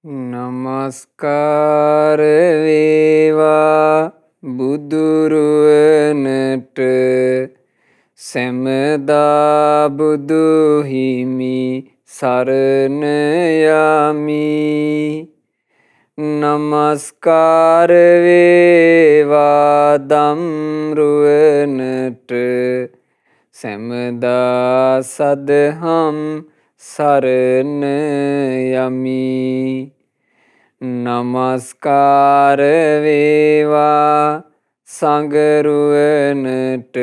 නමස්කාර වේවා බුදුරුවනට සැමදා බුදු හිමි සරණ යමි. නමස්කාර වේවා දම්රුවනට සැමදා සදහම් සරණ යමි. නමස්කාර වේවා සංඝරුවනට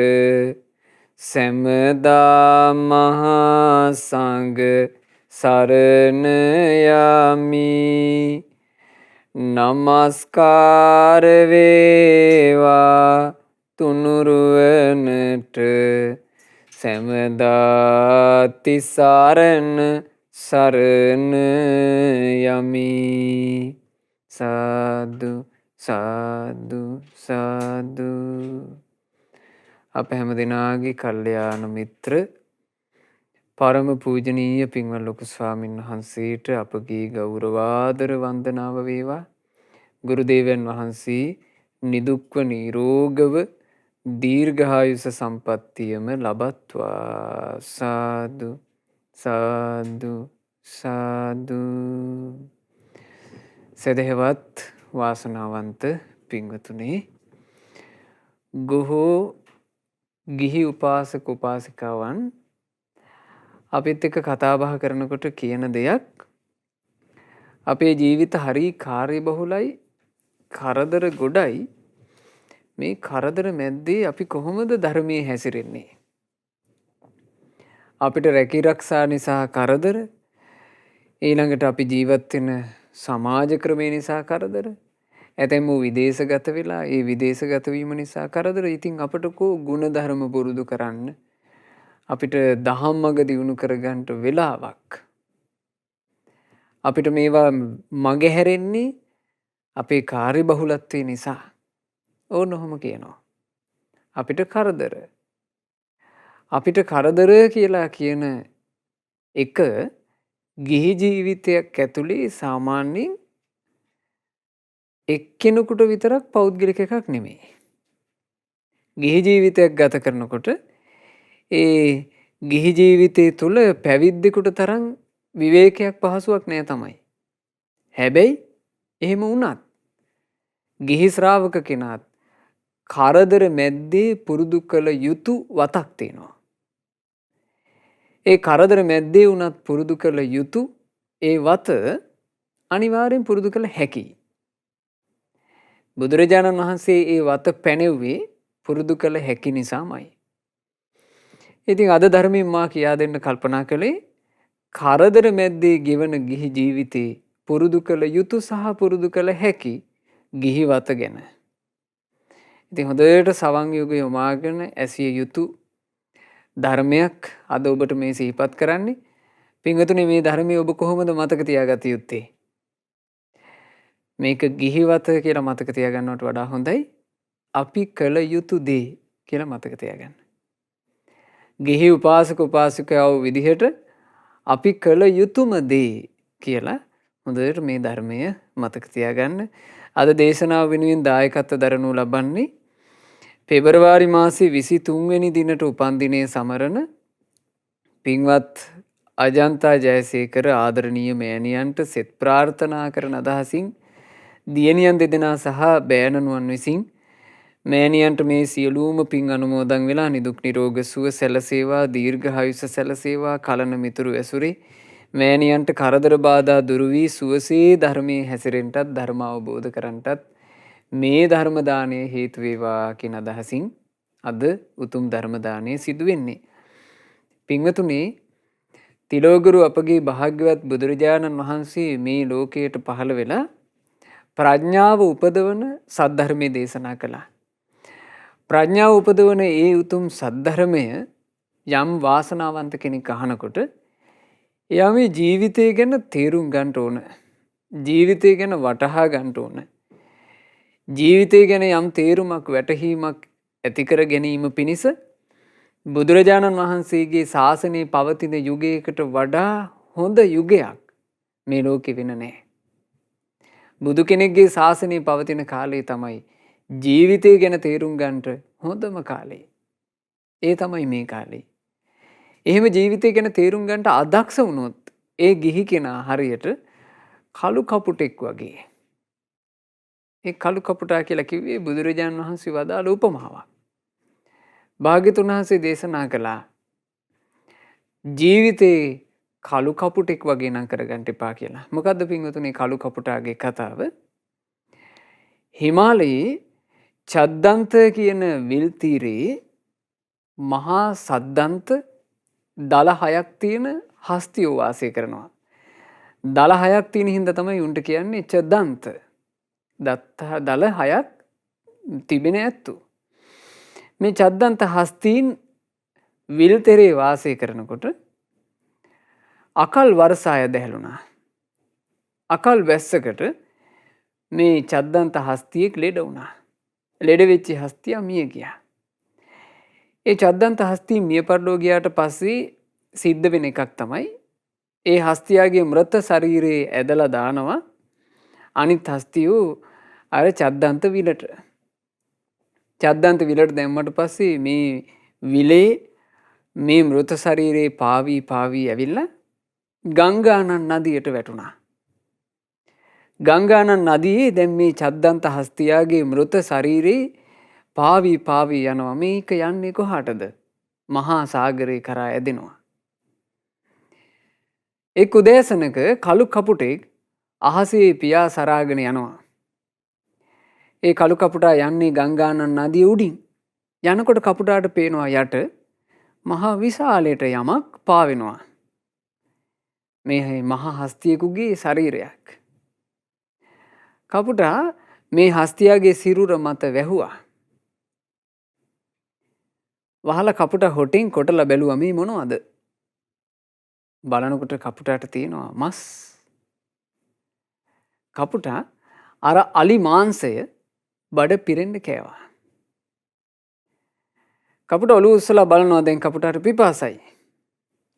සැමදා මහා සංඝ සරණ යමි. නමස්කාර වේවා තුනුරුවනට සැමදා තිසරණ සරණ යමි. සාදු සාදු සාදු. අප හැම දෙනාගේ කල්යාණ මිත්‍ර පරම පූජනීය පින්වත් ලොකු ස්වාමීන් වහන්සේට අපගේ ගෞරවාදර වන්දනාව වේවා. ගුරුදේවයන් වහන්සේ නිදුක්ව නිරෝගව දීර්ඝායුෂ සම්පත්තියම ලබත්වා. සාදු සාදු සාදු. සදහවත් වාසනාවන්ත පින්වතුනි, ගොහෝ ගිහි උපාසක උපාසිකාවන් අපිත් එක්ක කතා බහ කරනකොට කියන දෙයක්, අපේ ජීවිත හරි කාර්යබහුලයි, කරදර ගොඩයි. මේ කරදර මැද්දේ අපි කොහොමද ධර්මයේ හැසිරෙන්නේ? අපිට රැකී රක්ෂා නිසා කරදර, ඊළඟට අපි ජීවත් වෙන සමාජ ක්‍රමය නිසා කරදර, ඇතැම්මු විදේශගත වෙලා ඒ විදේශගත වීම නිසා කරදර. ඉතින් අපට කෝ ගුණ ධර්ම පුරුදු කරන්න, අපිට දහම් මඟ දියුණු කරගන්න වෙලාවක්. අපිට මේවා මගහැරෙන්නේ අපේ කාර්යබහුලත්වය නිසා. ඕන ඔහොම කියනවා. අපිට කරදර. අපිට කරදර කියලා කියන එක ගිහි ජීවිතයක් ඇතුලේ සාමාන්‍යයෙන් එක්කෙනෙකුට විතරක් පෞද්ගලික එකක් නෙමෙයි. ගිහි ජීවිතයක් ගත කරනකොට ඒ ගිහි ජීවිතය තුළ පැවිද්දෙකුට තරම් විවේකයක් පහසුවක් නෑ තමයි. හැබැයි එහෙම වුණත් ගිහි ශ්‍රාවක කෙනාත් කරදර මැද්දේ පුරුදු කළ යුතු වතක් තියෙනවා. ඒ කරදර මැද්දේ වුණත් පුරුදු කළ යුතු ඒ වත අනිවාර්යෙන් පුරුදු කළ හැකියි. බුදුරජාණන් වහන්සේ ඒ වත පැනෙව්වේ පුරුදු කළ හැකි නිසාමයි. ඉතින් අද ධර්මයෙන් මා කියා දෙන්න කල්පනා කළේ කරදර මැද්දේ ගෙවන ගිහි ජීවිතේ පුරුදු කළ යුතු සහ පුරුදු කළ හැකි ගිහි වත ගැන. ඉතින් හොඳට සවන් යුග යොමාගෙන ඇසිය යුතු ධර්මයක් අද ඔබට මේ සිහිපත් කරන්නේ. පින්වතුනි, මේ ධර්මයේ ඔබ කොහොමද මතක තියාගත යුත්තේ? මේක ගිහිවත කියලා මතක තියාගන්නවට වඩා හොඳයි අපි කළ යුතු දේ කියලා මතක තියාගන්න. ගිහි උපාසක උපාසිකාවෝ විදිහට අපි කළ යුතුම දේ කියලා හොඳට මේ ධර්මය මතක තියාගන්න. අද දේශනාව වෙනුවෙන් දායකත්ව දරනු ලබන්නේ පෙබරවාරි මාසේ 23 වෙනි දිනට උපන්දිනය සමරන පින්වත් අජන්තා ජයසේකර ආදරණීය මෑණියන්ට සෙත් ප්‍රාර්ථනා කරන අදහසින් දියණියන් දෙදෙනා සහ බෑණනුවන් විසින් මෑණියන්ට මේ සියලුම පින් අනුමෝදන් වෙලා නිදුක් නිරෝග සුව සැලසේවා, දීර්ඝායුෂ සැලසේවා, කලන මිතුරු ඇසුරේ මෑණියන්ට කරදර බාධා දුරු වී සුවසේ ධර්මයේ හැසිරෙන්නටත් ධර්ම අවබෝධ කරගන්නටත් මේ ධර්ම දාණය හේතු වේවා කියන අදහසින් අද උතුම් ධර්ම දාණය සිදු වෙන්නේ. පින්වතුනි, තිලෝගුරු අපගේ භාග්‍යවත් බුදුරජාණන් වහන්සේ මේ ලෝකයට පහළ වෙලා ප්‍රඥාව උපදවන සද්ධර්මයේ දේශනා කළා. ප්‍රඥාව උපදවන ඒ උතුම් සද්ධර්මය යම් වාසනාවන්ත කෙනෙක් අහනකොට එයා මේ ජීවිතය ගැන තේරුම් ගන්න ඕන. ජීවිතය ගැන වටහා ගන්න ඕන. ජීවිතය ගැන යම් තේරුමක් වැටහීමක් ඇති කර ගැනීම පිණිස බුදුරජාණන් වහන්සේගේ ශාසනයේ පවතින යුගයකට වඩා හොඳ යුගයක් මේ ලෝකෙ වෙන නැහැ. බුදු කෙනෙක්ගේ ශාසනය පවතින කාලේ තමයි ජීවිතය ගැන තේරුම් ගන්නට හොඳම කාලේ. ඒ තමයි මේ කාලේ. එහෙම ජීවිතය ගැන තේරුම් ගන්නට අදක්ෂ වුණොත් ඒ ගිහි කෙනා හරියට කළු කපුටෙක් වගේ. ඒ කළු කපුටා කියලා කිව්වේ බුදුරජාණන් වහන්සේ වදාළ උපමාවක්. භාග්‍යතුන් වහන්සේ දේශනා කළා ජීවිතේ කළු කපුටෙක් වගේ නම් කරගන්න එපා කියලා. මොකද්ද පින්වතුනි කළු කපුටාගේ කතාව? හිමාලයේ චද්දන්ත කියන විල් තීරේ මහා සද්දන්ත දල 6ක් තියෙන හස්තියෝ වාසය කරනවා. දල 6ක් තියෙන හින්දා තමයි උන්ට කියන්නේ චද්දන්ත. දල 6ක් තිබෙන ඇත්තු. මේ චද්දන්ත හස්තීන් විල් තෙරේ වාසය කරනකොට අකල් වර්ෂාය දැහැලුණා. අකල් වැස්සකට මේ චද්දන්ත හස්තියෙක් ලෙඩ වුණා. ලෙඩ වෙච්ච හස්තියා මිය ගියා. ඒ චද්දන්ත හස්තිය මිය පරලෝ ගියාට පස්සේ සිද්ධ වෙන එකක් තමයි ඒ හස්තියාගේ මෘත ශරීරයේ ඇදලා දානවා අනිත් හස්තියෝ අර චද්දන්ත විලට. චද්දන්ත විලට දැම්මට පස්සේ මේ විලේ මේ මෘත ශරීරයේ පාවී ඇවිල්ලා ගංගානන් නදියට වැටුණා. ගංගානන් නදියේ දැන් මේ චද්දන්ත හස්තියාගේ මෘත ශරීරේ පාවී යනවා. මේක යන්නේ කොහාටද? මහා සාගරේ කරා ඇදෙනවා. එක් උදෑසනක කළු කපුටෙක් අහසේ පියා සරාගෙන යනවා. ඒ කළු කපුටා යන්නේ ගංගානන් නදිය උඩින්. යනකොට කපුටාට පේනවා යට මහා විශාලයට යමක් පාවෙනවා. මේ මහා හස්තියෙකුගේ ශරීරයක්. කපුටා මේ හස්තියාගේ සිරුර මත වැහුවා. වහලා කපුටා හොටින් කොටලා බැලුවා මේ මොනවද? බලනකොට කපුටාට තියෙනවා මස්. කපුටා අර අලි මාංශය බඩ පිරෙන්න කෑවා. කපුටා ඔළුව උස්සලා බලනවා දැන් කපුටාට පිපාසයි.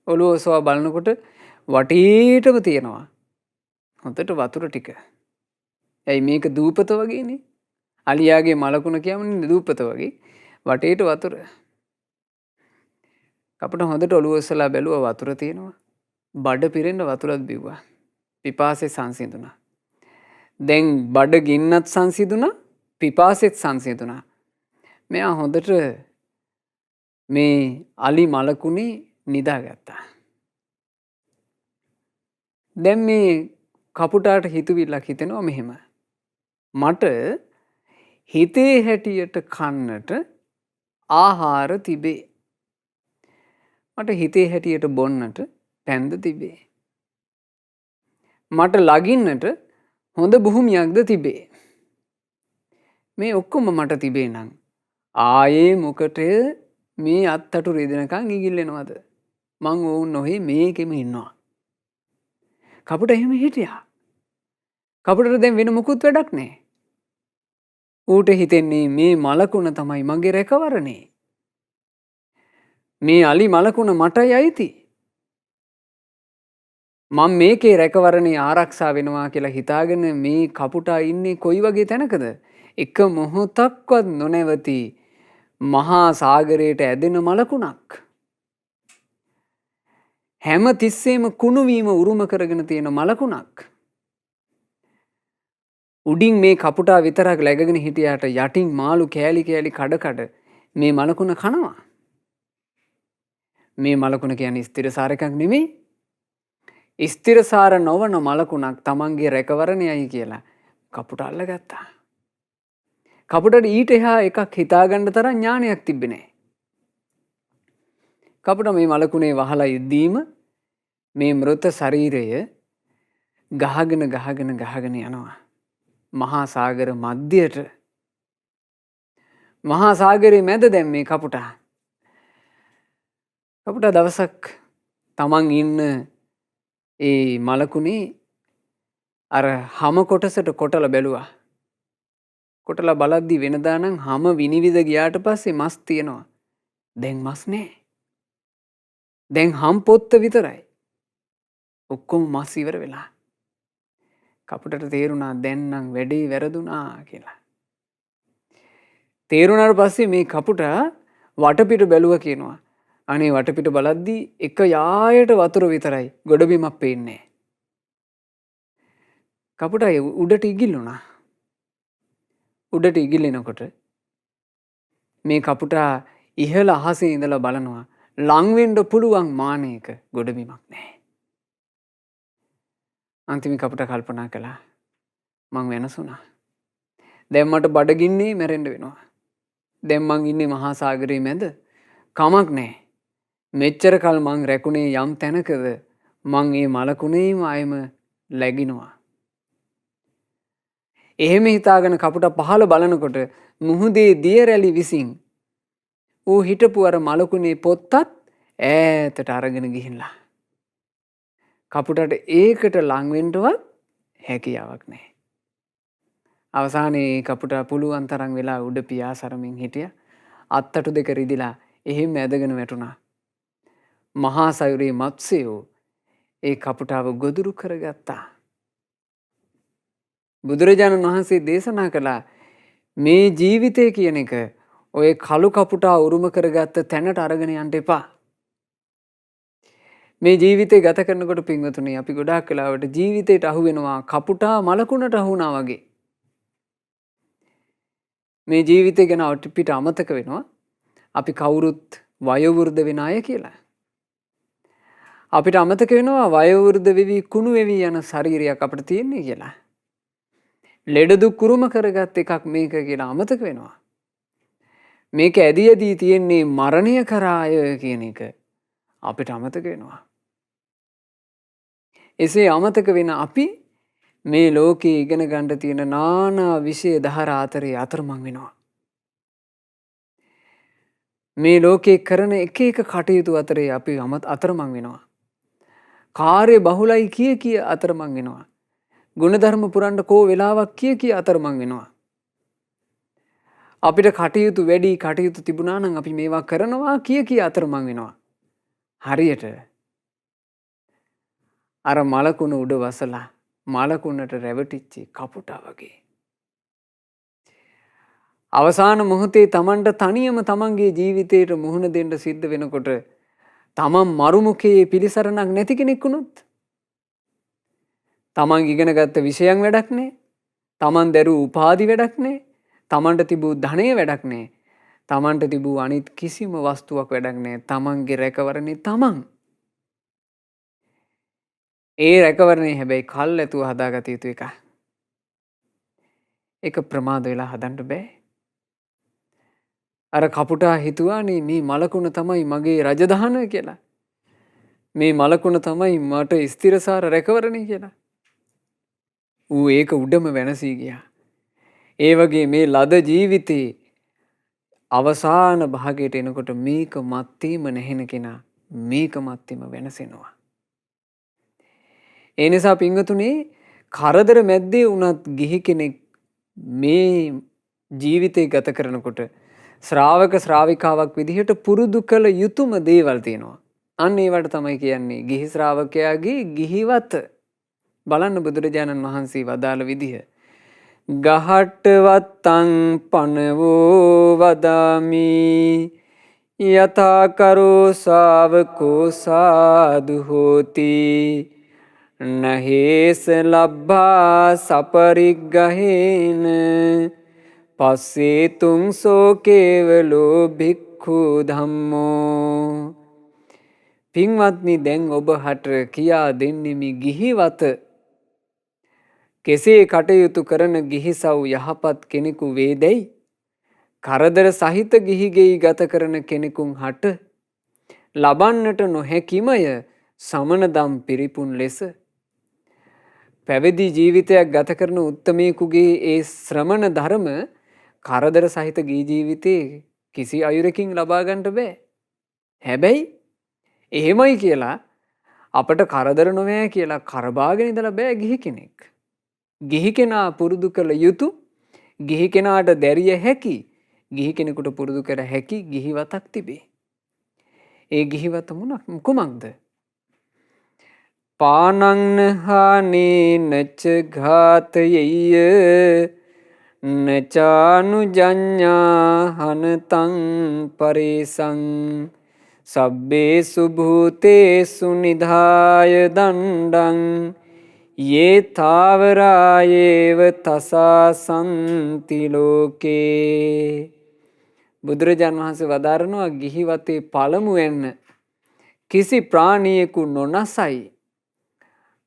ඔළුව උස්සලා බලනකොට වටේටම තියෙනවා හොඳට වතුර ටික. ඇයි මේක දූපත වගේනේ? අලියාගේ මලකුණ කියන්නේ දූපත වගේ වටේට වතුර. කපුටා හොඳට ඔළුව උස්සලා බැලුවා වතුර තියෙනවා. බඩ පිරෙන්න වතුරත් බිව්වා. පිපාසෙ සංසිඳුණා. දැන් බඩ ගින්නත් සංසිඳුණා, පිපාසෙත් සංසිඳුණා. මෙයා හොඳට මේ අලි මලකුණේ නිදාගත්තා. දැන් මේ කපුටාට හිතුවිල්ලක් හිතෙනවා මෙහෙම. මට හිතේ හැටියට කන්නට ආහාර තිබේ. මට හිතේ හැටියට බොන්නට පැන්ද තිබේ. මට ලගින්නට හොඳ භූමියක්ද තිබේ. මේ ඔක්කොම මට තිබේ නම් ආයේ මොකට මේ අත්තටු රිදෙනකන් ඉගිල්ලෙනවද? මං ඕන් නොහේ මේකෙම ඉන්නවා. කපුට එහෙම හිටියා. කපුටට දැන් වෙන මුකුත් වැඩක් නැහැ. ඌට හිතෙන්නේ මේ මලකුණ තමයි මගේ රැකවරණේ. මේ අලි මලකුණ මටයි අයිති. මම මේකේ රැකවරණේ ආරක්ෂා වෙනවා කියලා හිතාගෙන මේ කපුටා ඉන්නේ කොයි වගේ තැනකද? එක මොහොතක්වත් නොනැවති මහා සාගරයට ඇදෙන මලකුණක්. හැම තිස්සෙම කුණුවීම උරුම කරගෙන තියෙන මලකුණක්. උඩින් මේ කපුටා විතරක් läගගෙන හිටියාට යටින් මාළු කෑලි කඩ මේ මලකුණ කනවා. මේ මලකුණ කියන්නේ ස්ථිරසාර එකක් නෙමෙයි. ස්ථිරසාර නොවන මලකුණක් තමන්ගේ රැකවරණයයි කියලා කපුටා අල්ලගත්තා. කපුටට ඊට එහා එකක් හිතාගන්න තරම් ඥානයක් තිබ්බේ නැහැ. කපුටා මේ මලකුණේ වහලා ඉද්දීම මේ මෘත ශරීරය ගහගෙන යනවා. මහා සාගර මැදයට. මහා සාගරේ මැද දැන් මේ කපුටා. කපුටා දවසක් තමන් ඉන්න ඒ මලකුණේ අර හැම කොටසට කොටලා බැලුවා. කොටලා බලද්දි වෙනදා නම් හැම විනිවිද ගියාට පස්සේ මස් තියෙනවා. දැන් මස් නැහැ. දැන් හම් පොත්ත විතරයි. ඔක්කොම මස් ඉවර වෙලා. කපුටට තේරුණා දැන් නම් වැඩේ වැරදුනා කියලා. තේරුණාට පස්සේ මේ කපුට වටපිට බැලුවා කියනවා. අනේ වටපිට බලද්දී එක යායට වතුර විතරයි ගොඩබිමක් පේන්නේ. කපුට උඩට ඉගිල්ලුණා. උඩට ඉගිල්ලෙනකොට මේ කපුටා ඉහළ අහසේ ඉඳලා බලනවා ලං වෙන්න පුළුවන් මානයක ගොඩබිමක් නැහැ. අන්තිම කපුටා කල්පනා කළා මං වෙනසුණා. දැන් මට බඩගින්නේ මැරෙන්න වෙනවා. දැන් මං ඉන්නේ මහා සාගරයේ මැද. කමක් නැහැ. මෙච්චර කල් මං රැකුනේ යම් තැනකද මං ඒ මලකුණේම ආයෙම läගිනවා. එහෙම හිතාගෙන කපුටා පහළ බලනකොට මුහුදේ දිය රැලි විසින් ඌ හිටපු අර මලකුණේ පොත්තත් ඈතට අරගෙන ගිහිල්ලා. කපුටට ඒකට ලං වෙන්නවත් හැකියාවක් නැහැ. අවසානයේ කපුටා පුළුවන් තරම් වෙලා උඩ පියාසරමින් හිටියා. අත්තටු දෙක රිදිලා එහෙම ඇදගෙන වැටුණා. මහා සයුරේ මත්ස්‍යයෝ ඒ කපුටාව ගොදුරු කරගත්තා. බුදුරජාණන් වහන්සේ දේශනා කළා මේ ජීවිතය කියන එක ඔය කළු කපුටා උරුම කරගත්ත තැනට අරගෙන යන්න එපා. මේ ජීවිතේ ගත කරනකොට පින්වතුනි අපි ගොඩාක් වෙලාවට ජීවිතේට අහු වෙනවා කපුටා මලකුණට අහු වුණා වගේ. මේ ජීවිතය ගැන අපිට අමතක වෙනවා අපි කවුරුත් වයෝවෘද්ධ වෙන අය කියලා. අපිට අමතක වෙනවා වයෝවෘද්ධ වෙවි කුණු වෙවි යන ශරීරයක් අපිට තියෙන්නේ කියලා. ලෙඩ දුක් කුරුම කරගත් එකක් මේක කියලා අමතක වෙනවා. මේක ඇදී ඇදී තියෙන්නේ මරණය කරාය කියන එක අපිට අමතක වෙනවා. එසේ අමතක වෙන අපි මේ ලෝකේ ඉගෙන ගන්න තියෙන නානා විෂය ධාරා අතරේ අතරමං වෙනවා. මේ ලෝකේ කරන එක එක කටයුතු අතරේ අපි අතරමං වෙනවා. කාර්ය බහුලයි කිය අතරමං වෙනවා. ගුණධර්ම පුරන්න කෝ වෙලාවක් කිය අතරමං වෙනවා. අපිට කටයුතු වැඩි කටයුතු තිබුණා නම් අපි මේවා කරනවා කිය අතරමං වෙනවා. හරියට අර මලකුණ උඩ වසලා මලකුණට රැවටිච්ච කපුටා වගේ. අවසාන මොහොතේ Tamanට තනියම තමන්ගේ ජීවිතයට මුහුණ දෙන්න සිද්ධ වෙනකොට තමන් මරුමුඛයේ පිළිසරණක් නැති කෙනෙක් වුණොත් තමන් ඉගෙන ගත්ත විෂයන් වැඩක් නැහැ. තමන් දරූ උපාධි වැඩක් නැහැ. තමන්ට තිබූ ධනය වැඩක් නැහැ. තමන්ට තිබූ අනිත් කිසිම වස්තුවක් වැඩක් නැහැ. තමන්ගේ රැකවරණේ තමන්. ඒ රැකවරණේ හැබැයි කල් ඇතුව හදාගත යුතු එක. ඒක ප්‍රමාද වෙලා හදන්න බෑ. අර කපුටා හිතුවානේ මේ මලකුණ තමයි මගේ රජදහන කියලා. මේ මලකුණ තමයි මට ස්ථිරසාර රැකවරණේ කියලා. ඌ ඒක උඩම වෙනසී ගියා. ඒ වගේ මේ ලද ජීවිතේ අවසාන භාගයට එනකොට මේක මත්තේම නැහෙන කෙනා මේක මත්තේම වෙනසෙනවා. ඒ නිසා පින්වතුනි කරදර මැද්දේ වුණත් ගිහි කෙනෙක් මේ ජීවිතේ ගත කරනකොට ශ්‍රාවක ශ්‍රාවිකාවක් විදිහට පුරුදු කළ යුතුම දේවල් තියෙනවා. අන්න ඒවට තමයි කියන්නේ ගිහි ශ්‍රාවකයාගේ ගිහිවත. බලන්න බුදුරජාණන් වහන්සේ වදාළ විදිහ. ගහට්ටවත්තං පනවෝ වදාමි යථාකරෝ ශාවකෝ සාදු හෝති නහේස ලබ්බා සපරිග්ගහේන පස්සේ තුන් සෝකේවලෝ භික්ඛු ධම්මෝ. පින්වත්නි දැන් ඔබ හට කියා දෙන්නෙමි ගිහිවත කෙසේ කටයුතු කරන ගිහිසව් යහපත් කෙනෙකු වේදැයි කරදර සහිත ගිහිගෙයි ගත කරන කෙනෙකුන් හට ලබන්නට නොහැකිමය සමනදම් පිරිපුන් ලෙස. පැවිදි ජීවිතයක් ගත කරන උත්තමයෙකුගේ ඒ ශ්‍රමණ ධර්ම කරදර සහිත ගී ජීවිතේ කිසි අයුරකින් ලබා ගන්නට බෑ. හැබැයි එහෙමයි කියලා අපට කරදර නොවෑ කියලා කරබාගෙන ඉඳලා බෑ ගිහි කෙනෙක්. ගිහි කෙනා පුරුදු කළ යුතු ගිහි කෙනාට දැරිය හැකි ගිහි කෙනෙකුට පුරුදු කර හැකි ගිහිවතක් තිබේ. ඒ ගිහිවත කුමක්ද? පානංනහානේ නච ඝාතයෙය නචානුජඤ්ඤා හනතං පරේසං සබ්බේසු භූතේසු නිධාය දණ්ඩං යේ තාවරායේව තසාසන්ති ලෝකේ. බුදුරජාන් වහන්සේ වදාරනවා ගිහි වතේ පළමුවෙන්න කිසි ප්‍රාණියෙකු නොනසයි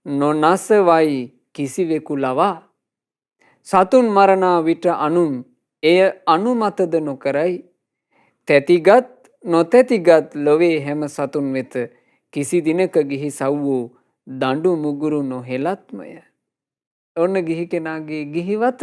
නොනසවයි කිසිවෙකු ලවා සතුන් මරණා විට අනුන් එය අනුමතද නොකරයි. තැතිගත් නොතැතිගත් ලොවේ හැම සතුන් වෙත කිසි දිනක ගිහි සව්වූ දඬු මුගුරු නොහෙලත්මය. ඔන්න ගිහි කෙනාගේ ගිහිවත.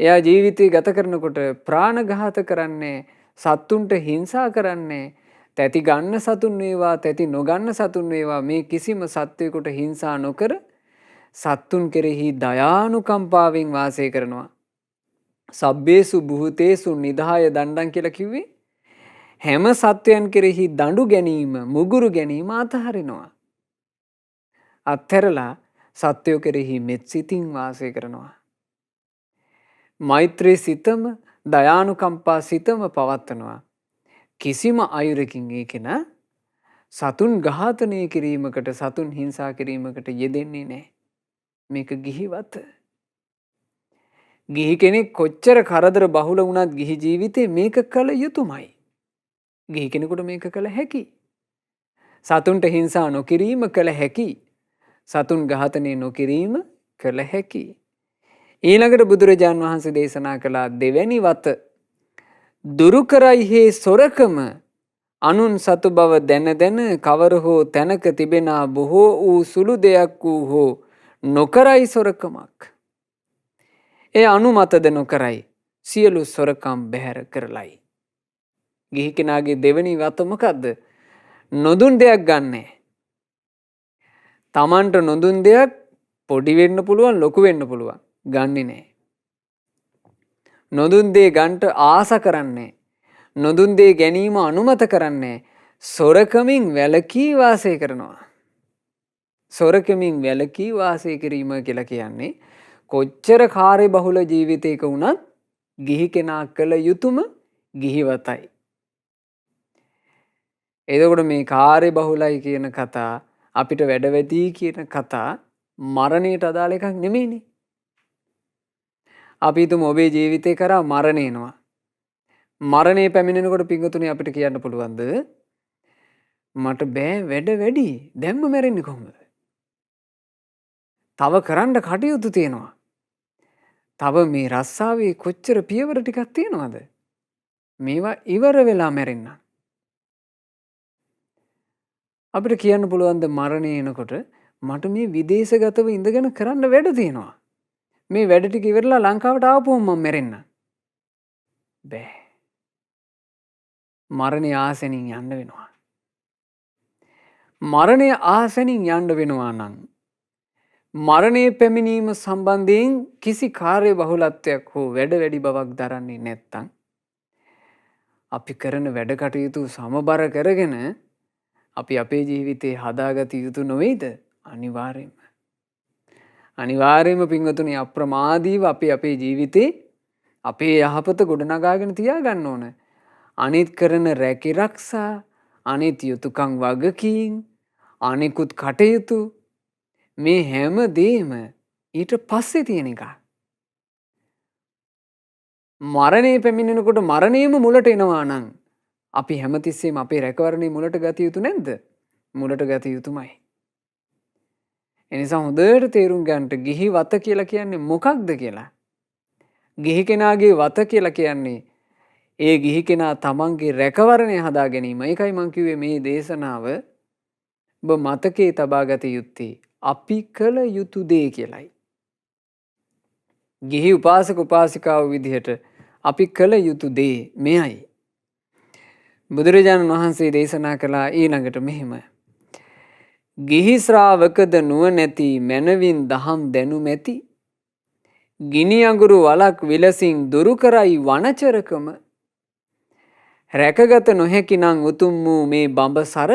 එයා ජීවිතය ගත කරනකොට ප්‍රාණඝාත කරන්නේ, සත්තුන්ට හිංසා කරන්නේ, තැති ගන්න සතුන් වේවා තැති නොගන්න සතුන් වේවා මේ කිසිම සත්වයකට හිංසා නොකර සත්තුන් කෙරෙහි දයානුකම්පාවෙන් වාසය කරනවා. සබ්බේසු භූතේසු නිධාය දණ්ඩං කියලා කිව්වේ හැම සත්වයන් කෙරෙහි දඬු ගැනීම, මුගුරු ගැනීම අතහරිනවා. අත්හැරලා සත්වයෝ කෙරෙහි මෙත් සිතින් වාසය කරනවා. මෛත්‍රී සිතම, දයානුකම්පා සිතම පවත්වනවා. කිසිම අයුරකින් ඒ කෙනා සතුන් ඝාතනය කිරීමකට, සතුන් හිංසා කිරීමකට යෙදෙන්නේ නැහැ. මේක ගිහිවත. ගිහි කෙනෙක් කොච්චර කරදර බහුල වුණත් ගිහි ජීවිතේ මේක කළ යුතුමයි. ගිහි කෙනෙකුට මේක කළ හැකි. සතුන්ට හිංසා නොකිරීම කළ හැකි. සතුන් ඝාතනය නොකිරීම කළ හැකි. ඊළඟට බුදුරජාන් වහන්සේ දේශනා කළා දෙවැනි වත දුරු කරයි හේ සොරකම අනුන් සතු බව දැන දැන කවර හෝ තැනක තිබෙනා බොහෝ වූ සුළු දෙයක් වූ හෝ නොකරයි සොරකමක්. ඒ අනුමතද නොකරයි සියලු සොරකම් බැහැර කරලයි. ගිහි කෙනාගේ දෙවැනි වත මොකද්ද? නොදුන් දෙයක් ගන්නෑ. තමන්ට නොදුන් දෙයක් පොඩි වෙන්න පුළුවන්, ලොකු වෙන්න පුළුවන්. ගන්නේ නෑ. නොදුන් දේ ගන්ට ආස කරන්නේ. නොදුන් දේ ගැනීම අනුමත කරන්නේ. සොරකමින් වැළකී වාසය කරනවා. සොරකමින් වැළකී වාසය කිරීම කියලා කියන්නේ කොච්චර කාර්ය බහුල ජීවිතයක වුණත් ගිහි කෙනා කළ යුතුම ගිහිවතයි. එතකොට මේ කාර්ය බහුලයි කියන කතා, අපිට වැඩවැදී කියන කතා මරණයට අදාළ එකක් නෙමෙයිනේ. අපි හිතමු ඔබේ ජීවිතේ කරා මරණය එනවා. මරණය පැමිණෙනකොට පිංගුතුනි අපිට කියන්න පුළුවන්ද මට බෑ වැඩ වැඩි, දැම්ම මැරෙන්නේ කොහොමද? තව කරන්න කටයුතු තියෙනවා. තව මේ රස්සාවේ කොච්චර පියවර ටිකක් තියෙනවද? මේවා ඉවර වෙලා මැරෙන්න. අපිට කියන්න පුළුවන්ද මරණය එනකොට මට මේ විදේශගතව ඉඳගෙන කරන්න වැඩ තියෙනවා. මේ වැඩ ටික ඉවරලා ලංකාවට ආපුවම මම මැරෙන්න. බෑ. මරණය ආසනින් යන්න වෙනවා. මරණය ආසනින් යන්න වෙනවා නම් මරණය පැමිණීම සම්බන්ධයෙන් කිසි කාර්ය බහුලත්වයක් හෝ වැඩ වැඩි බවක් දරන්නේ නැත්තම් අපි කරන වැඩ කටයුතු සමබර කරගෙන අපි අපේ ජීවිතේ හදාගත යුතු නොවේද? අනිවාර්යයෙන්ම. අනිවාර්යයෙන්ම පින්වතුනි අප්‍රමාදීව අපි අපේ ජීවිතේ අපේ යහපත ගොඩනගාගෙන තියාගන්න ඕන. අනිත් කරන රැකිරක්ෂා, අනිත් යුතුයකම් වගකීම්, අනිකුත් කටයුතු මේ හැම දෙයක්ම ඊට පස්සේ තියෙන එක. මරණය පැමිණෙනකොට මරණයම මුලට එනවා නම් අපි හැමතිස්සෙම අපේ රැකවරණය මුලට ගත යුතු නැද්ද? මුලට ගත යුතුමයි. එනිසා හොඳට තේරුම් ගන්නට ගිහි වත කියලා කියන්නේ මොකක්ද කියලා. ගිහි කෙනාගේ වත කියලා කියන්නේ ඒ ගිහි කෙනා තමන්ගේ රැකවරණය හදා ගැනීම. ඒකයි මම කිව්වේ මේ දේශනාව ඔබ මතකයේ තබා ගත යුත්තේ අපි කළ යුතු දේ කියලයි. ගිහි උපාසක උපාසිකාව විදිහට අපි කළ යුතු දේ මෙයයි. බුදුරජාණන් වහන්සේ දේශනා කළා ඊළඟට මෙහෙම. ගිහි ශ්‍රාවකද නුවණැති මනවින් දහම් දැනුම ඇති ගිනි අඟුරු වලක් විලසින් දුරු කරයි වනචරකම රැකගත නොහැකි නම් උතුම් වූ මේ බඹසර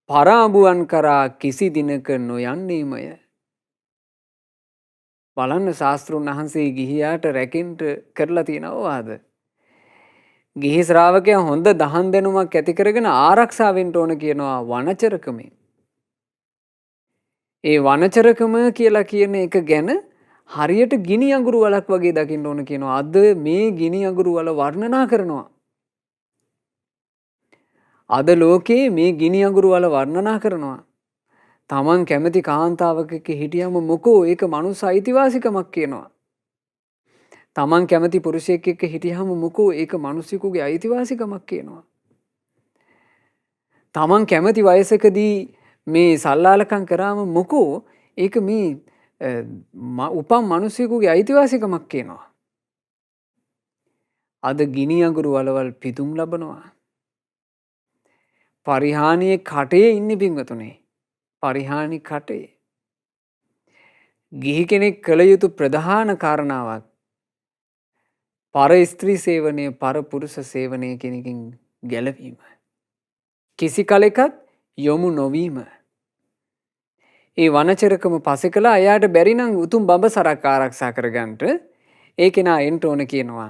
පරාඹුවන් කරා කිසි දිනක නොයන්නේමය. බලන්න ශාස්ත්‍රුන් වහන්සේ ගිහියාට රැකින්ට කරලා තියෙනවාද? ගිහි ශ්‍රාවකයා හොඳ දහම් දැනුමක් ඇති කරගෙන ආරක්ෂා වෙන්න ඕන කියනවා වනචරකමෙන්. ඒ වනචරකම කියලා කියන එක ගැන හරියට ගිනි අඟුරු වලක් වගේ දකින්න ඕන කියනවා. අද මේ ගිනි අඟුරු වල වර්ණනා කරනවා. අද ලෝකේ මේ ගිනි අඟුරු වල වර්ණනා කරනවා. තමන් කැමති කාන්තාවක හිටියම මොකෝ ඒක මනුස්ස අයිතිවාසිකමක් කියනවා. තමන් කැමති පුරුෂයෙක් එක්ක හිටියම මොකෝ ඒක මිනිසෙකුගේ අයිතිවාසිකමක් කියනවා. තමන් කැමති වයසකදී මේ සල්ලාලකම් කරාම මොකෝ ඒක මේ උපන් මිනිසෙකුගේ අයිතිවාසිකමක් කියනවා. අද ගිනි අඟුරු වලවල් පිදුම් ලබනවා. පරිහානියේ කටේ ඉන්නේ පින්වතුනේ. පරිහානි කටේ. ගිහි කෙනෙක් කළ යුතු ප්‍රධාන කාරණාවක් පර ස්ත්‍රී සේවනය පර පුරුෂ සේවනය කියන එකෙන් ගැලවීම. කිසි කලෙකත් යොමු නොවීම. ඒ වනචරකම පසෙ කළා එයාට බැරි නම් උතුම් බඹසරක් ආරක්ෂා කරගන්නට ඒ කෙනා එන්න ඕන කියනවා.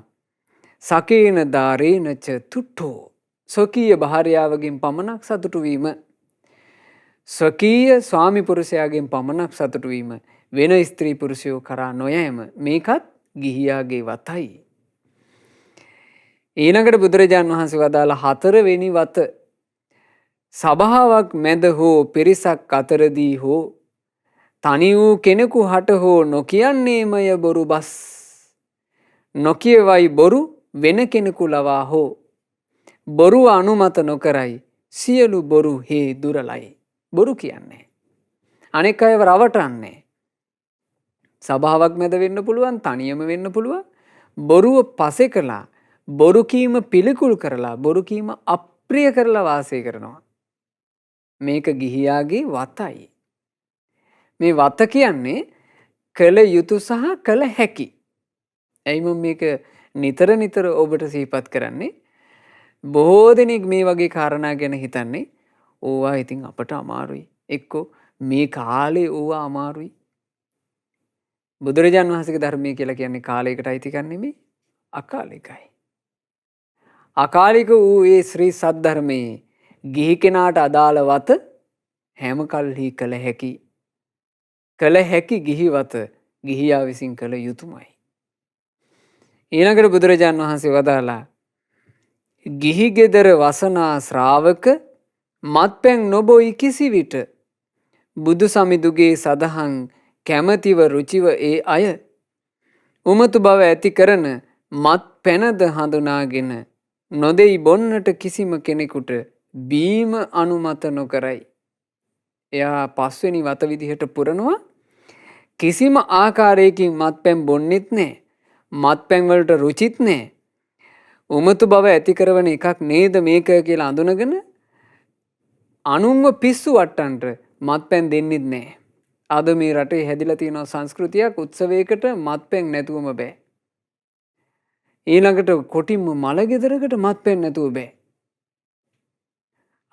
සකේන දාරේනච තුට්ඨෝ ස්වකීය භාර්යාවගෙන් පමණක් සතුටු වීම. ස්වකීය ස්වාමි පුරුෂයාගෙන් පමණක් සතුටු වීම. වෙන ස්ත්‍රී පුරුෂයෝ කරා නොයෑම. මේකත් ගිහියාගේ වතයි. ඊළඟට බුදුරජාන් වහන්සේ වදාළ 4 වෙනි වත සභාවක් මැද හෝ පිරිසක් අතරදී හෝ තනි වූ කෙනෙකු හට හෝ නොකියන්නේමය බොරු බස්. නොකියවයි බොරු වෙන කෙනෙකු ලවා හෝ බොරුව අනුමත නොකරයි සියලු බොරු හේ දුරලයි. බොරු කියන්නේ. අනෙක් අයව රවටන්නේ. සභාවක් මැද වෙන්න පුළුවන්, තනියම වෙන්න පුළුවන්. බොරුව පසෙ කළා, බොරු කීම පිළිකුල් කරලා, බොරු කීම අප්‍රිය කරලා වාසය කරනවා. මේක ගිහියාගේ වතයි. මේ වත කියන්නේ කළ යුතු සහ කළ හැකි. ඇයි මම මේක නිතර නිතර ඔබට සිහිපත් කරන්නේ? බොහෝ දෙනෙක් මේ වගේ කාරණා ගැන හිතන්නේ ඕවා ඉතින් අපට අමාරුයි. එක්කෝ මේ කාලේ ඕවා අමාරුයි. බුදුරජාන් වහන්සේගේ ධර්මය කියලා කියන්නේ කාලයකට අයිති එකක් නෙමෙයි, අකාලිකයි. අකාලික වූ ඒ ශ්‍රී සද්ධර්මයේ ගිහි කෙනාට අදාළ වත හැම කල්හි කළ හැකි. කළ හැකි ගිහි වත ගිහියා විසින් කළ යුතුමයි. ඊළඟට බුදුරජාන් වහන්සේ වදාලා ගිහි ගෙදර වසනා ශ්‍රාවක මත්පැන් නොබොයි කිසි විට බුදු සමිඳුගේ සදහන් කැමැතිව රුචිව ඒ අය උමතු බව ඇති කරන මත් පැනද හඳුනාගෙන නොදෙයි බොන්නට කිසිම කෙනෙකුට බීම අනුමත නොකරයි. එයා 5 වෙනි වත විදිහට පුරනවා. කිසිම ආකාරයකින් මත්පැන් බොන්නෙත් නැහැ. මත්පැන් වලට රුචිත් නැහැ. උමතු බව ඇති කරන එකක් නේද මේක කියලා අඳුනගෙන අනුන්ව පිස්සු වට්ටන්ට මත්පැන් දෙන්නෙත් නැහැ. අද මේ රටේ හැදිලා තියෙන සංස්කෘතියක් උත්සවයකට මත්පැන් නැතුවම බෑ. ඊළඟට කොටින්ම මල ගෙදරකට මත්පැන් නැතුව බෑ.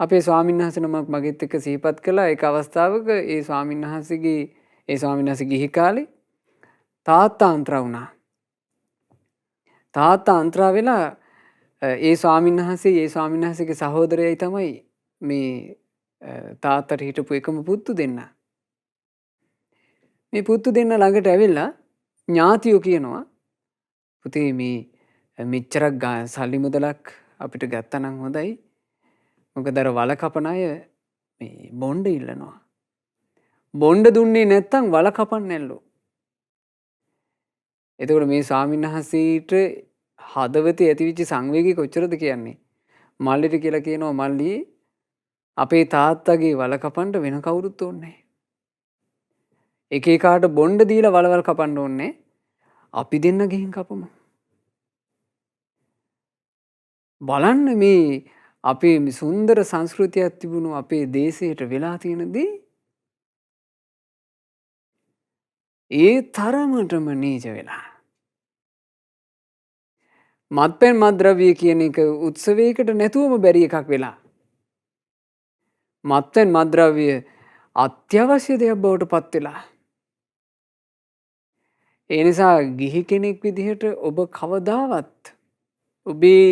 අපේ ස්වාමීන් වහන්සේ නමක් මගෙත් එක්ක සිහිපත් කළා. ඒක අවස්ථාවක ඒ ස්වාමීන් වහන්සේ ගිහි කාලේ තාත්තා අන්ත්‍රා වුණා. තාත්තා අන්ත්‍රා වෙලා ඒ ස්වාමීන් වහන්සේගේ සහෝදරයයි තමයි මේ තාත්තට හිටපු එකම පුතු දෙන්න. මේ පුතු දෙන්න ළඟට ඇවිල්ලා ඥාතියෝ කියනවා පුතේ මේ මෙච්චරක් සල්ලි මුදලක් අපිට ගත්තනම් හොඳයි. මොකද අර වල කපන අය මේ බොණ්ඩ ඉල්ලනවා. බොණ්ඩ දුන්නේ නැත්තම් වල කපන්නේ නැල්ලු. එතකොට මේ ස්වාමීන් වහන්සේට හදවතේ ඇතිවිච්ච සංවේගය කොච්චරද කියන්නේ. මල්ලිට කියලා කියනවා මල්ලි අපේ තාත්තගේ වල කපන්න වෙන කවුරුත් ඕනේ නැහැ. එක එකාට බොණ්ඩ දීලා වලවල් කපන්න ඕනේ. අපි දෙන්න ගිහින් කපමු. බලන්න මේ අපේ සුන්දර සංස්කෘතියක් තිබුණු අපේ දේශයට වෙලා තියෙන දේ ඒ තරමටම නීච වෙලා. මත්පැන් මත්ද්‍රව්‍ය කියන එක උත්සවයකට නැතුවම බැරි එකක් වෙලා. මත්පැන් මත්ද්‍රව්‍ය අත්‍යවශ්‍ය දෙයක් බවට පත් වෙලා. ඒ නිසා ගිහි කෙනෙක් විදිහට ඔබ කවදාවත් ඔබේ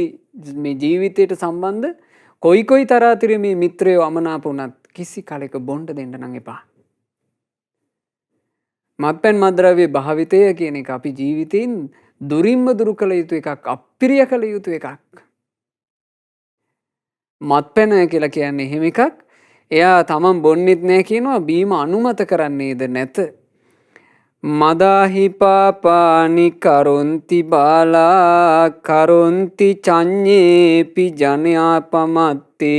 මේ ජීවිතයට සම්බන්ධ කොයි තරාතිර මේ මිත්‍රයෝ අමනාප වුණත් කිසි කලෙක බොණ්ඩ දෙන්න නම් එපා. මත්පැන් මත්ද්‍රව්‍ය භාවිතය කියන එක අපි ජීවිතයෙන් දුරින්ම දුරු කළ යුතු එකක්, අප්‍රිය කළ යුතු එකක්. මත්පැන කියලා කියන්නේ එහෙම එකක්. එයා තමන් බොන්නෙත් නෑ කියනවා, බීම අනුමත කරන්නේද නැත. මදාහි පාපානි කරොන්ති බාලා කරොන්ති චඤ්ඤේපි ජනයාපමත්තේ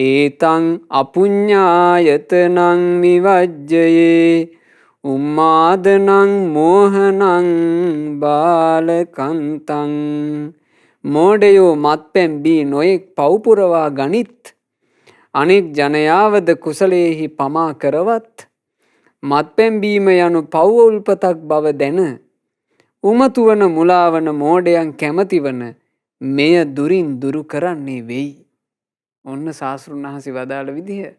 ඒතං අපුඤ්ඤායතනං විවජ්ජයේ උම්මාදනං මෝහනං බාලකන්තං. මෝඩයෝ මත්පැන් බී නොයෙක් පව්පුරවා ගනිත්, අනෙක් ජනයාවද කුසලයෙහි පමා කරවත්. මත්පැන් බීම යනු පව් උල්පතක් බව දැන උමතුවන මුලාවන මෝඩයන් කැමතිවන මෙය දුරින් දුරු කරන්නේ වෙයි. ඔන්න ශාස්ත්‍රුන් වහන්සේ වදාළ විදිහ.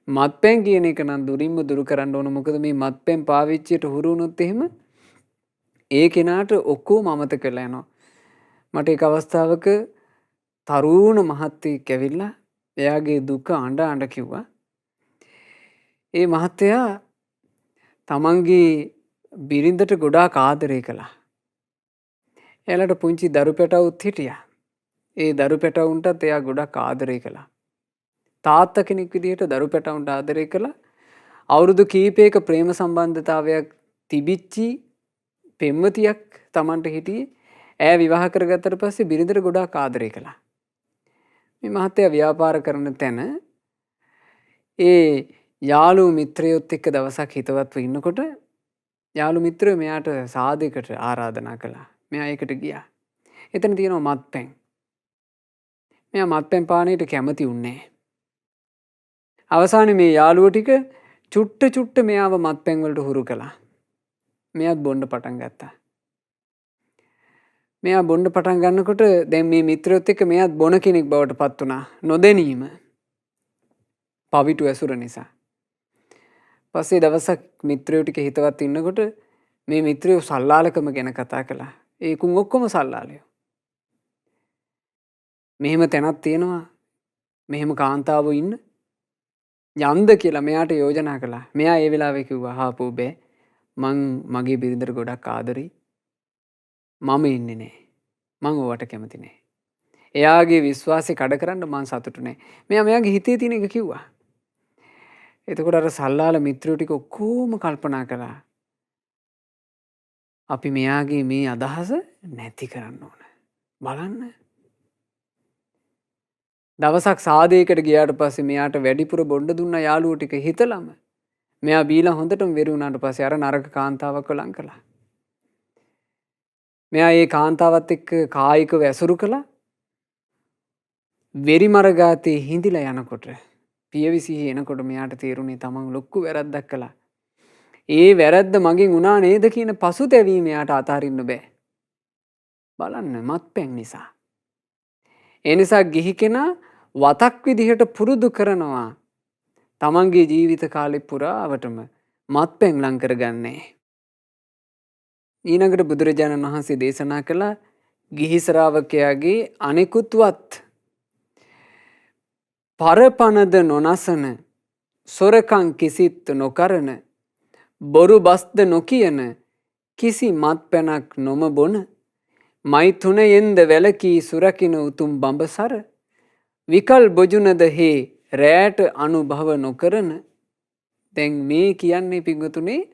මත්පැන් කියන එක නම් දුරින්ම දුරු කරන්න ඕන. මොකද මේ මත්පැන් පාවිච්චියට හුරු වුණොත් එහෙම ඒ කෙනාට ඔක්කොම අමතක කරලා යනවා. මට එක අවස්ථාවක තරුණ මහත්තයෙක් ඇවිල්ලා එයාගේ දුක අඬ අඬ කිව්වා. ඒ මහත්තයා තමන්ගේ බිරිඳට ගොඩාක් ආදරය කළා. එයාලට පුංචි දරු පැටවුත් හිටියා. ඒ දරු පැටවුන්ටත් එයා ගොඩක් ආදරය කළා. තාත්තා කෙනෙක් විදිහට දරු පැටවුන්ට ආදරය කළා. අවුරුදු කීපයක ප්‍රේම සම්බන්ධතාවයක් තිබිච්චි පෙම්වතියක් තමන්ට හිටියේ. ඈ විවාහ කරගත්තට පස්සේ බිරිඳට ගොඩාක් ආදරය කළා. මේ මහත්තයා ව්‍යාපාර කරන තැන ඒ යාළු මිත්‍රයොත් එක්ක දවසක් හිතවත්ව ඉන්නකොට යාළු මිත්‍රයෝ මෙයාට සාදයකට ආරාධනා කළා. මෙයා ඒකට ගියා. එතන තියෙනවා මත්පැන්. මෙයා මත්පැන් පානයට කැමති වුණේ නැහැ. අවසානයේ මේ යාළුවෝ ටික චුට්ට මෙයාව මත්පැන් වලට හුරු කළා. මෙයාත් බොන්න පටන් ගත්තා. මෙයා බොන්න පටන් ගන්නකොට දැන් මේ මිත්‍රයොත් එක්ක මෙයාත් බොන කෙනෙක් බවට පත් වුණා. නොදැනීම. පවිටු ඇසුර නිසා. පස්සේ දවසක් මිත්‍රයෝ ටික හිතවත් ඉන්නකොට මේ මිත්‍රයෝ සල්ලාලකම ගැන කතා කළා. ඒකුන් ඔක්කොම සල්ලාලයෝ. මෙහෙම තැනක් තියෙනවා. මෙහෙම කාන්තාවෝ ඉන්න. යන්ද කියලා මෙයාට යෝජනා කළා. මෙයා ඒ වෙලාවේ කිව්වා, "හාපෝ බෑ. මං මගේ බිරිඳට ගොඩක් ආදරෙයි. මම ඉන්නේ නෑ. මං ඕවට කැමති නෑ." එයාගේ විශ්වාසය කඩ කරන්න මං සතුටු නෑ. මෙයාගේ හිතේ තියෙන එක කිව්වා. එතකොට අර සල්ලාල මිත්‍රයෝ ටික ඔක්කොම කල්පනා කළා. අපි මෙයාගේ මේ අදහස නැති කරන්න ඕන. බලන්න. දවසක් සාදයකට ගියාට පස්සේ මෙයාට වැඩිපුර බොණ්ඩ දුන්න යාළුවෝ ටික හිතලම මෙයා බීලා හොඳටම වෙරි වුණාට පස්සේ අර නරක කාන්තාවක්ව ලං කළා. මෙයා ඒ කාන්තාවත් එක්ක කායිකව ඇසුරු කළා. වෙරි මරගාතේ හිඳිලා යනකොට පියවිසිහි එනකොට මෙයාට තේරුණේ තමන් ලොක්කු වැරද්දක් කළා. ඒ වැරද්ද මගෙන් වුණා නේද කියන පසුතැවීම එයාට අතාරින්න බෑ. බලන්න, මත්පැන් නිසා. ඒ නිසා ගිහි කෙනා වතක් විදිහට පුරුදු කරනවා තමන්ගේ ජීවිත කාලෙ පුරාවටම මත්පැන් ලං කරගන්නේ. ඊළඟට බුදුරජාණන් වහන්සේ දේශනා කළ ගිහි ශ්‍රාවකයාගේ අනෙකුත්වත් පරපනද නොනසන, සොරකම් කිසිත් නොකරන, බොරු බස්ද නොකියන, කිසි මත්පැනක් නොම බොන, මෛතුනයෙන්ද වැළකී සුරකින උතුම් බඹසර, විකල් බොජුනද හේ රෑට අනුභව නොකරන. දැන් මේ කියන්නේ පිංගුතුනේ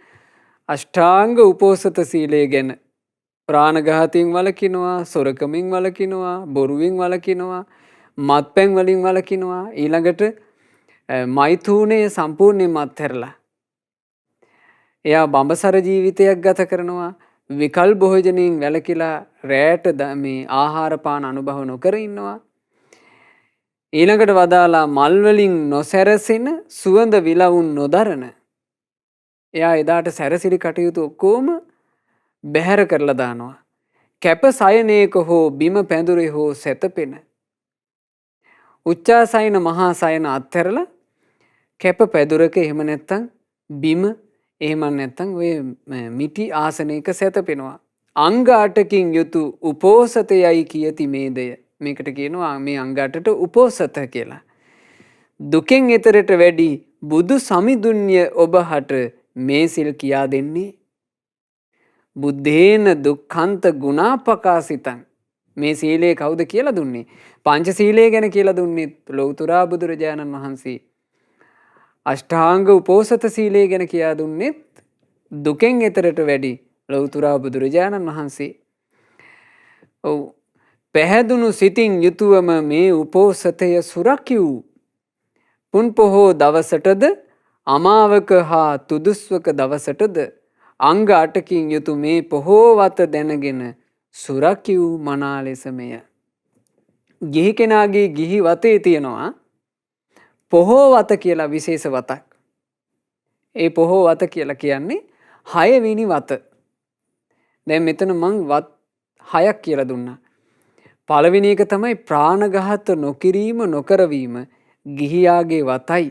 අෂ්ටාංග උපෝසත සීලය ගැන. ප්‍රාණඝාතයෙන් වළකිනවා, සොරකමින් වළකිනවා, බොරුවෙන් වළකිනවා, මත්පැන් වලින් වළකිනවා. ඊළඟට මෛතුනේ සම්පූර්ණයෙන්ම අත්හැරලා එයා බඹසර ජීවිතයක් ගත කරනවා. විකල් භෝජනයෙන් වැළකීලා රැට මේ ආහාර පාන අනුභව නොකර ඉන්නවා. ඊළඟට වදාලා මල් වලින් නොසැරසෙන, සුවඳ විලවුන් නොදරන. එයා එදාට සැරසිලි කටයුතු ඔක්කොම බැහැර කරලා දානවා. කැප සයනයක හෝ බිම පැඳුරේ හෝ සැතපෙන. උච්චාසයන මහා සයන අත්හැරලා කැප පැදුරක එහෙම නැත්තම් බිම එහෙම නැත්තම් ඔය මිටි ආසනයක සැතපෙනවා. අංග 8කින් යුතු උපෝසතයයි කියති මේදය. මේකට කියනවා මේ අංග 8ට උපෝසත කියලා. දුකෙන් එතරට වැඩි බුදු සමිඳුන්‍ය ඔබ හට මේ සිල් කියා දෙන්නේ. බුද්ධේන දුක්ඛන්ත ගුණාපකාසිතං. මේ සීලය කවුද කියලා දුන්නේ? පංච සීලය ගැන කියලා දුන්නේ ලෞතුරා බුදුරජාණන් වහන්සේ. අෂ්ටාංග උපෝසත සීලය ගැන කියා දුන්නේ දුකෙන් එතරට වැඩි ලෞතුරා බුදුරජාණන් වහන්සේ. ඔව් පැහැදුණු සිතින් යුතුවම මේ උපෝසතය සුරකිව්. පුන් පොහෝ දවසටද අමාවක හා තුදුස්වක දවසටද අංග 8කින් යුතු මේ පොහෝවත දැනගෙන සුරකිව් මනා ලෙසමය. ගිහි කෙනාගේ ගිහි වතේ තියෙනවා පොහෝවත කියලා විශේෂ වතක්. ඒ පොහෝවත කියලා කියන්නේ 6 වෙනි වත. දැන් මෙතන මං වත් 6ක් කියලා දුන්නා. පළවෙනි එක තමයි ප්‍රාණඝාත නොකිරීම නොකරවීම ගිහියාගේ වතයි.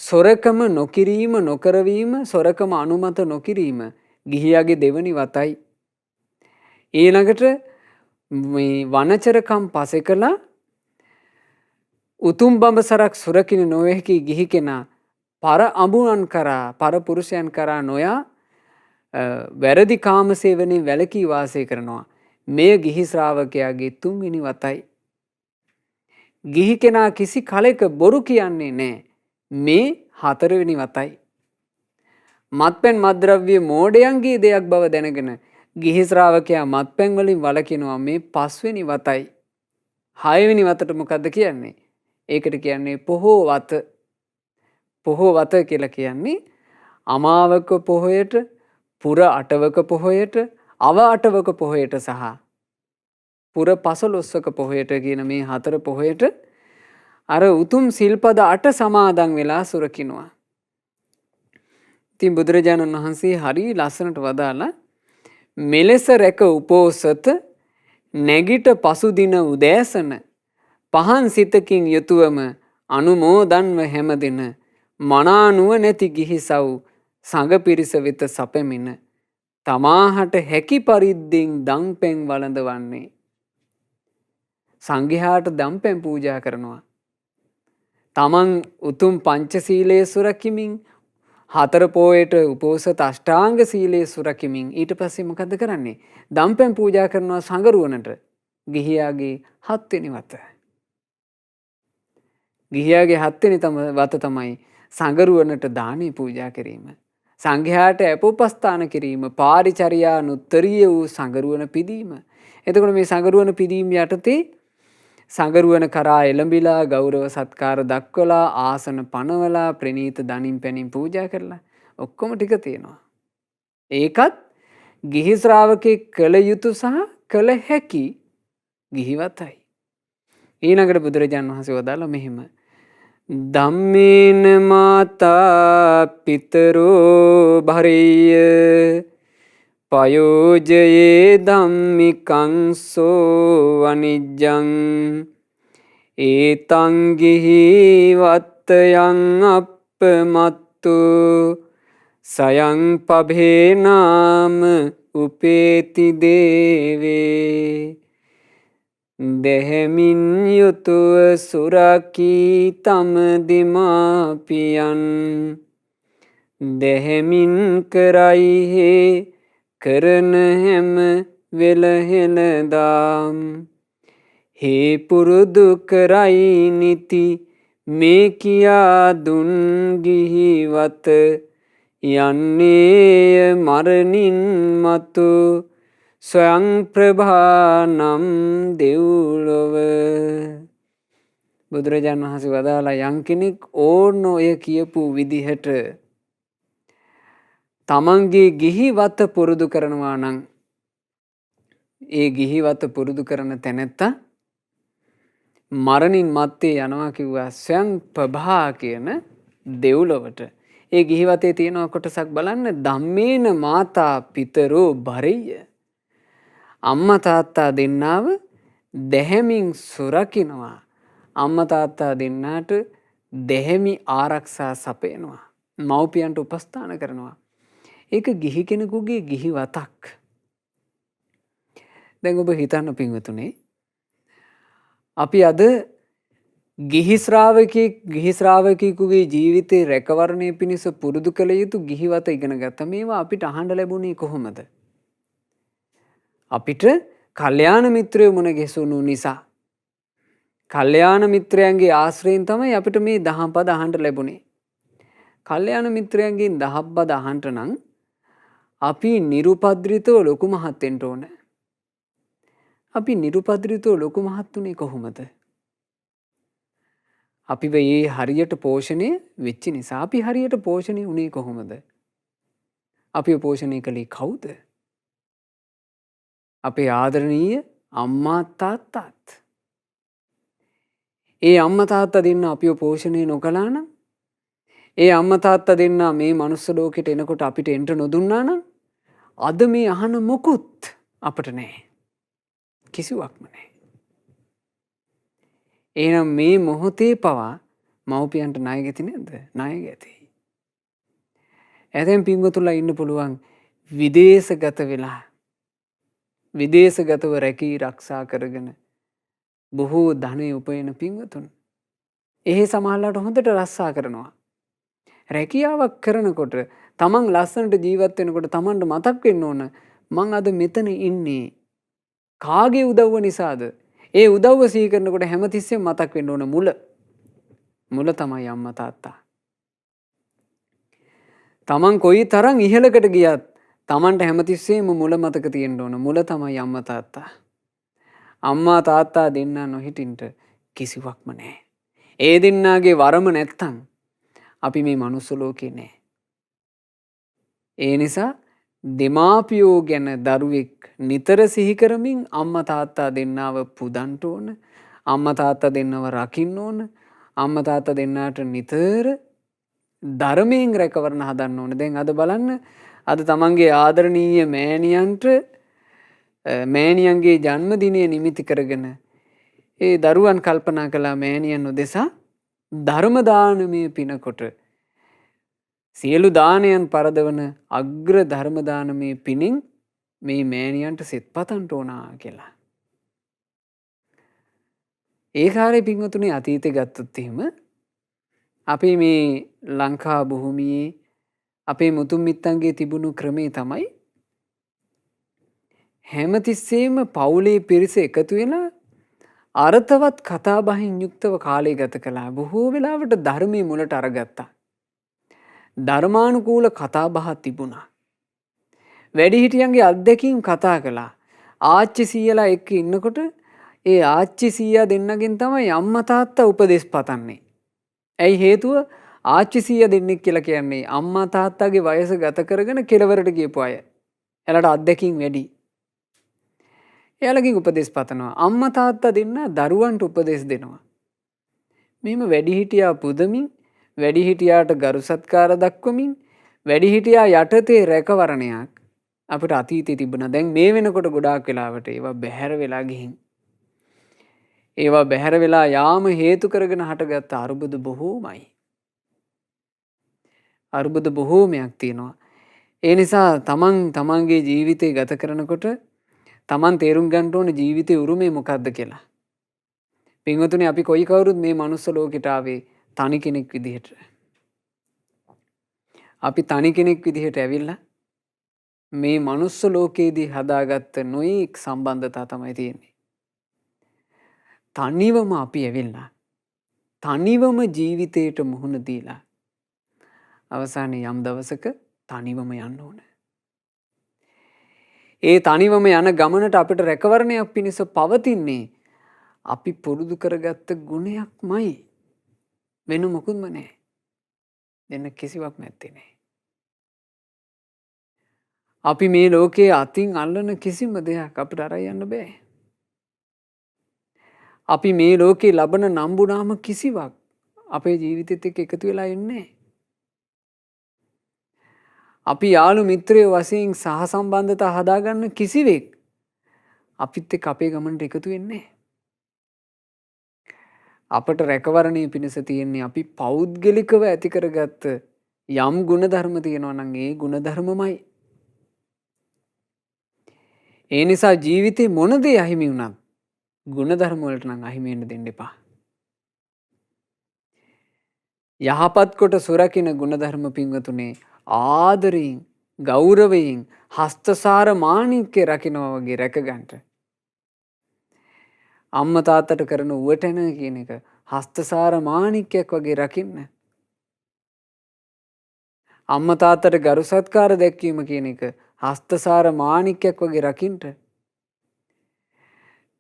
සොරකම නොකිරීම නොකරවීම සොරකම අනුමත නොකිරීම ගිහියාගේ දෙවනි වතයි. ඊළඟට මේ වනචරකම් පසේ කළා උතුම් බඹසරක් සුරකින නොවේකි ගිහි කෙනා පර අඹුණන් කරා පර පුරුෂයන් කරා නොයා වැරදි කාමසේවනයේ වැළකී වාසය කරනවා. මෙය ගිහි ශ්‍රාවකයාගේ 3 වෙනි වතයි. ගිහි කෙනා කිසි කලෙක බොරු කියන්නේ නැහැ. මේ 4 වෙනි වතයි. මත්පැන් මත්ද්‍රව්‍ය මෝඩයන්ගේ දෙයක් බව දැනගෙන ගිහි ශ්‍රාවකයා මත්පැන් වලින් වළකිනවා. මේ 5 වෙනි වතයි. 6 වෙනි වතට මොකද්ද කියන්නේ? ඒකට කියන්නේ පොහෝ වත. පොහෝ වත කියලා කියන්නේ අමාවක පොහොයට, පුර අටවක පොහොයට, අව අටවක පොහොයට සහ පුර 15වක පොහොයට කියන මේ 4 පොහොයට අර උතුම් සිල්පද 8 සමාදන් වෙලා සුරකිනවා. ඉතින් බුදුරජාණන් වහන්සේ හරි ලස්සනට වදාලා මෙලෙස රැක උපෝසත නැගිට පසුදින උදෑසන පහන් සිතකින් යුතුවම අනුමෝදන්ව හැමදින මනානුව නැති ගිහිසව් සංඝ පිරිස වෙත සපැමින තමාහට හැකි පරිද්දෙන් දන්පැන් වළඳවන්නේ. සංඝයාට දන්පැන් පූජා කරනවා. තමන් උතුම් පංචශීලයේ සුරකිමින් 4 පොයට උපෝසත අෂ්ටාංග සීලයේ සුරකිමින් ඊට පස්සේ මොකද කරන්නේ? දන්පැන් පූජා කරනවා සංගරුවනට. ගිහියාගේ 7 වෙනි වත. ගිහියාගේ 7 වෙනි වත තමයි සංගරුවනට දානේ පූජා කිරීම. සංඝයාට අපෝපස්ථාන කිරීම, පාරිචර්යානුත්තරීය වූ සංගරුවන පිදීම. එතකොට මේ සංගරුවන පිදීම යටතේ සංගරුවන කරා එළඹිලා ගෞරව සත්කාර දක්වලා ආසන පනවලා ප්‍රණීත දනින් පැනින් පූජා කරලා ඔක්කොම ටික තියෙනවා. ඒකත් ගිහි ශ්‍රාවකෙක් කළ යුතු සහ කළ හැකි ගිහිවතයි. ඊළඟට බුදුරජාණන් වහන්සේ වදාළා මෙහෙම. ධම්මේන මාතා පිතරෝ භරෙය්‍ය පයෝජයේ ධම්මිකං සෝ අනිජ්ජං ඒතං ගිහි වත්තයන් අප්පමත්තු සයං පභේනාම උපේති දේවේ දෙහෙමින් යුතුව සුරකී තම දිමාපියන් දෙහෙමින් කරයිහේ කරන හැම වෙලහෙලදාම් හේ පුරුදු කරයි නිති මේ කියා දුන් ගිහිවත යන්නේය මරණින් මතු ස්වයං ප්‍රභානම් දෙව්ලොව. බුදුරජාණන් වහන්සේ වදාලා යම් කෙනෙක් ඕන ඔය කියපු විදිහට තමන්ගේ ගිහිවත පුරුදු කරනවා නම් ඒ ගිහිවත පුරුදු කරන තැනැත්තා මරණින් මත්තේ යනවා කිව්වා ස්වයං ප්‍රභා කියන දෙව්ලොවට. ඒ ගිහිවතේ තියෙන කොටසක් බලන්න. ධම්මේන මාතා පිතරෝ භරෙය්‍ය. අම්මා තාත්තා දෙන්නාව දැහැමින් සුරකිනවා. අම්මා තාත්තා දෙන්නාට දෙහිමි ආරක්ෂා සපයනවා. මව්පියන්ට උපස්ථාන කරනවා. ඒක ගිහි කෙනෙකුගේ ගිහි වතක්. දැන් ඔබ හිතන්න පින්වතුනි, අපි අද ගිහි ශ්‍රාවකයෙකුගේ ජීවිතේ රැකවරණය පිණිස පුරුදු කළ යුතු ගිහිවත ඉගෙන ගත්තා. මේවා අපිට අහන්න ලැබුණේ කොහොමද? අපිට කල්යාණ මිත්‍රයෝ මුණ ගැසුණු නිසා. කල්යාණ මිත්‍රයන්ගේ ආශ්‍රයෙන් තමයි අපිට මේ දහම් පද අහන්න ලැබුණේ. කල්යාණ මිත්‍රයන්ගෙන් දහම් පද අහන්න නම් අපි නිරුපද්‍රිතව ලොකු මහත් වෙන්න ඕන. අපි නිරුපද්‍රිතව ලොකු මහත් උනේ කොහොමද? අපි මේ හරියට පෝෂණය වෙච්ච නිසා. අපි හරියට පෝෂණය උනේ කොහොමද? අපි පෝෂණය කළේ කවුද? අපේ ආදරණීය අම්මා තාත්තාත්. ඒ අම්මා තාත්තා දෙන්න අපිව පෝෂණය නොකළා නම්, ඒ අම්මා තාත්තා දෙන්න මේ මනුස්ස ලෝකෙට එනකොට අපිට එන්න නොදුන්නා නම්, අද මේ අහන මොකුත් අපට නැහැ. කිසිවක්ම නැහැ. එහෙනම් මේ මොහොතේ පවා මව්පියන්ට ණය ගැති නැද්ද? ණය ගැති. ඇතැම් පින්වතුන්ලා ඉන්න පුළුවන් විදේශගත වෙලා, විදේශගතව රැකී ආරක්ෂා කරගෙන බොහෝ ධනෙ උපයන පින්වතුන්. එහෙ සමහරලාට හොඳට රස්සා කරනවා. රැකියාවක් කරනකොට, තමන් ලස්සනට ජීවත් වෙනකොට තමන්ට මතක් වෙන්න ඕන, මං අද මෙතන ඉන්නේ කාගේ උදව්ව නිසාද? ඒ උදව්ව සිහි කරනකොට හැමතිස්සෙම මතක් වෙන්න ඕන මුල තමයි අම්මා තාත්තා. තමන් කොයි තරම් ඉහළකට ගියත් තමන්ට හැමතිස්සෙම මුල මතක තියෙන්න ඕන. මුල තමයි අම්මා තාත්තා. අම්මා තාත්තා දෙන්න නොහිටින්ට කිසිවක්ම නැහැ. ඒ දෙන්නාගේ වරම නැත්තම් අපි මේ මනුස්ස ලෝකේ නැහැ. ඒ නිසා දෙමාපියෝ ගැන දරුවෙක් නිතර සිහි කරමින් අම්මා තාත්තා දෙන්නව පුදන්න ඕන. අම්මා තාත්තා දෙන්නව රකින්න ඕන. අම්මා තාත්තා දෙන්නාට නිතර ධර්මයෙන් රැකවරණ හදන්න ඕන. දැන් අද බලන්න, අද තමන්ගේ ආදරණීය මෑණියන්ගේ ජන්මදිනය නිමිති කරගෙන ඒ දරුවන් කල්පනා කළා මෑණියන් උදෙසා ධර්ම දානමය පිනකොට සියලු දානයන් පරදවන අග්‍ර ධර්ම දානමය පිනින් මේ මෑණියන්ට සෙත් පතන්න ඕනා කියලා. ඒ කාලේ පින්වතුනි අතීතේ ගත්තොත් එහෙම අපි මේ ලංකා භූමියේ අපේ මුතුන් මිත්තන්ගේ තිබුණු ක්‍රමේ තමයි හැමතිස්සෙම පවුලේ පිරිස එකතු වෙලා අර්ථවත් කතාබහින් යුක්තව කාලය ගත කළා. බොහෝ වෙලාවට ධර්මයේ මුලට අරගත්තා. ධර්මානුකූල කතාබහ තිබුණා. වැඩිහිටියන්ගේ අත්දැකීම් කතා කළා. ආච්චි සීයලා එක්ක ඉන්නකොට ඒ ආච්චි සීයා දෙන්නගෙන් තමයි අම්මා තාත්තා උපදෙස් පතන්නේ. ඇයි හේතුව? ආච්චි සීයා දෙන්නෙක් කියලා කියන්නේ අම්මා තාත්තාගේ වයස ගත කරගෙන කෙලවරට ගියපු අය. එයාලට අත්දැකීම් වැඩි. එයාලගෙන් උපදෙස් පතනවා. අම්මා තාත්තා දෙන්න දරුවන්ට උපදෙස් දෙනවා. මෙහෙම වැඩිහිටියා පුදමින්, වැඩිහිටියාට ගරු සත්කාර දක්වමින්, වැඩිහිටියා යටතේ රැකවරණයක් අපිට අතීතේ තිබුණා. දැන් මේ වෙනකොට ගොඩාක් වෙලාවට ඒවා බැහැර වෙලා ගිහින්, ඒවා බැහැර වෙලා යාම හේතු කරගෙන හටගත්ත අරුබුද බොහෝමයි. අරුබුද බොහෝමයක් තියෙනවා. ඒ නිසා තමන්ගේ ජීවිතේ ගත කරනකොට තමන් තේරුම් ගන්න ඕනේ ජීවිතේ උරුමය මොකක්ද කියලා. පින්වතුනි, අපි කොයි කවුරුත් මේ මනුස්ස ලෝකෙට ආවේ තනි කෙනෙක් විදිහට. අපි තනි කෙනෙක් විදිහට ඇවිල්ලා මේ මනුස්ස ලෝකයේදී හදාගත්ත නොයෙක් සම්බන්ධතා තමයි තියෙන්නේ. තනිවම අපි ඇවිල්ලා තනිවම ජීවිතයට මුහුණ දීලා අවසානයේ යම් දවසක තනිවම යන්න ඕන. ඒ තනිවම යන ගමනට අපිට රැකවරණයක් පිණිස පවතින්නේ අපි පුරුදු කරගත්ත ගුණයක්මයි. වෙන මොකුත්ම නැහැ. දෙන්න කිසිවක් නැත්තේ නෑ. අපි මේ ලෝකයේ අතින් අල්ලන කිසිම දෙයක් අපිට අරන් යන්න බෑ. අපි මේ ලෝකේ ලබන නම්බුනාම කිසිවක් අපේ ජීවිතෙත් එක්ක එකතු වෙලා ඉන්නේ. අපි යාළු මිත්‍රයෝ වශයෙන් සහසම්බන්ධතා හදාගන්න කිසිවෙක් අපිත් එක්ක අපේ ගමනට එකතු වෙන්නේ නැහැ. අපට රැකවරණය පිණිස තියෙන්නේ අපි පෞද්ගලිකව ඇති කරගත්ත යම් ගුණධර්ම තියෙනවා නම් ඒ ගුණධර්මමයි. ඒ නිසා ජීවිතේ මොන දේ අහිමි වුණත් ගුණධර්ම වලට නම් අහිමි වෙන්න දෙන්න එපා. යහපත් කොට සුරකින්න ගුණධර්ම පින්වතුනේ ආදරයෙන් ගෞරවයෙන් හස්තසාර මාණික්කේ රකින්නවා වගේ රැකගන්න. අම්මා තාත්තට කරන උවටන කියන එක හස්තසාර මාණික්කයක් වගේ රකින්න. අම්මා තාත්තට ගරු සත්කාර දැක්වීම කියන එක හස්තසාර මාණික්කයක් වගේ රකින්න.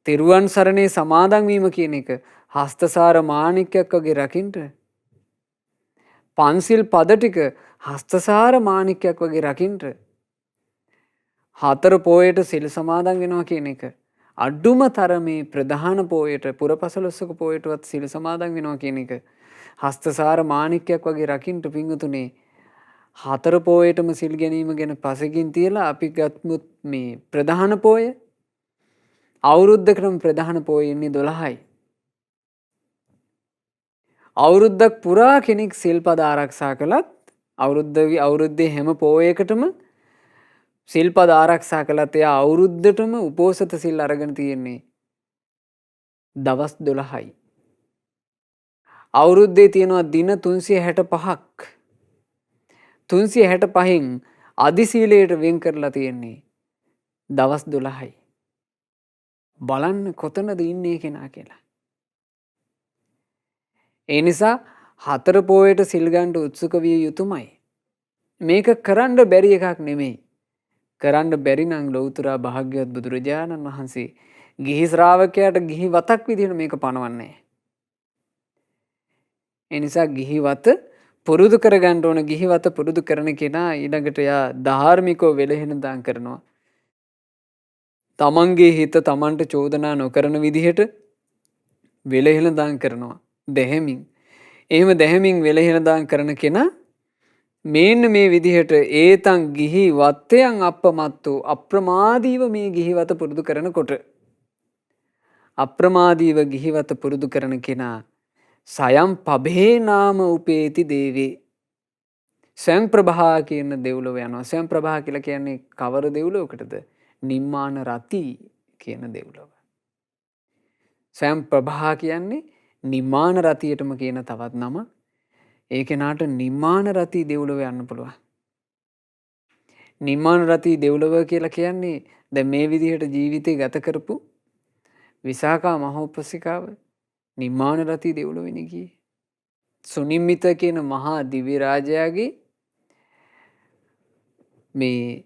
තෙරුවන් සරණේ සමාදන් වීම කියන එක හස්තසාර මාණික්කයක් වගේ රකින්න. පන්සිල් පද ටික හස්තසාර මාණික්කයක් වගේ රකින්න. හතර පෝයට සිල් සමාදන් වෙනවා කියන එක අඩුම තරමේ ප්‍රධාන පෝයට පුරපසළොස්වක පෝයටවත් සිල් සමාදන් වෙනවා කියන එක හස්තසාර මාණික්කයක් වගේ රකින්න පිංගුතුනේ. හතර පෝයටම සිල් ගැනීම ගැන පසකින් තියලා අපි ගත්මුත් මේ ප්‍රධාන පෝය අවුරුද්දකටම ප්‍රධාන පෝය ඉන්නේ 12යි. අවුරුද්දක් පුරා කෙනෙක් සිල්පද ආරක්ෂා කළත් අවුරුද්දේ හැම පෝයකටම සිල්පද ආරක්ෂා කළත් එයා අවුරුද්දටම උපෝසත සිල් අරගෙන තියෙන්නේ දවස් 12යි. අවුරුද්දේ තියෙනවා දින 365ක්. 365න් අදි සීලයට වෙන් කරලා තියෙන්නේ දවස් 12යි. බලන්න කොතනද ඉන්නේ කෙනා කියලා. ඒ නිසා හතර පෝයට සිල් ගන්න උත්සුක විය යුතුමයි. මේක කරන්න බැරි එකක් නෙමෙයි. කරන්න බැරි නම් ලෞතර භාග්‍යවත් බුදුරජාණන් වහන්සේ ගිහි ශ්‍රාවකයාට ගිහි වතක් විදිහට මේක පනවන්නේ. ඒ නිසා ගිහි වත පුරුදු කරගන්න ඕන. ගිහි වත පුරුදු කරන කෙනා ඊළඟට යා ධාර්මිකව වෙලහෙන දාන් කරනවා. තමන්ගේ හිත තමන්ට චෝදනා නොකරන විදිහට වෙලහෙන දාන් කරනවා. දැහැමින්. එහෙම දැහැමින් වෙලහෙන දාන් කරන කෙනා මේන්න මේ විදිහට ඒතන් ගිහි වත්තයන් අපමත්තු අප්‍රමාදීව මේ ගිහිවත පුරුදු කරනකොට අප්‍රමාදීව ගිහිවත පුරුදු කරන කෙනා සයම් පබේ නාම උපේති දේවේ. ස්වයං ප්‍රභා කියන දෙව්ලොව යනවා. ස්වයං ප්‍රභා කියලා කියන්නේ කවර දෙව්ලොවකටද? නිම්මාන රති කියන දෙව්ලොව. ස්වයං ප්‍රභා කියන්නේ නිම්මාන රතියටම කියන තවත් නම. ඒ කෙනාට නිම්මාන රති දෙව්ලොව යන්න පුළුවන්. නිම්මාන රති දෙව්ලොව කියලා කියන්නේ දැන් මේ විදිහට ජීවිතේ ගත කරපු විසාකා මහෝපසිකාව නිම්මාන රති දෙව්ලොවෙනි ගියේ. සුනිම්මිත කියන මහා දිව්‍ය රාජයාගේ මේ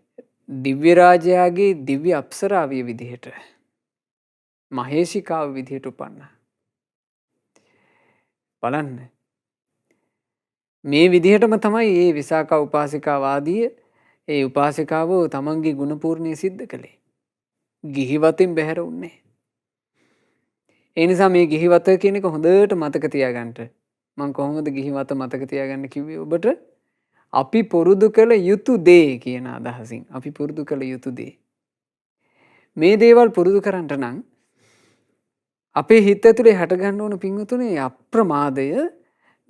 දිව්‍ය රාජයාගේ දිව්‍ය අප්සරාවිය විදිහට මහේෂිකාව විදිහට උපන්නා. බලන්න මේ විදිහටම තමයි මේ විසාකා උපාසිකාවාදිය ඒ උපාසිකාවෝ තමන්ගේ ගුණපූර්ණිය සිද්ධ කළේ. ගිහිවතින් බැහැර වුණේ. ඒ නිසා මේ ගිහිවත කියන එක හොඳට මතක තියාගන්න. මම කොහොමද ගිහිවත මතක තියාගන්න කිව්වේ ඔබට? අපි පුරුදු කළ යුතු දේ කියන අදහසින්. අපි පුරුදු කළ යුතු දේ. මේ දේවල් පුරුදු කරන්න නම් අපේ හිත ඇතුලේ හට ගන්න ඕන පින්වතුනේ අප්‍රමාදය.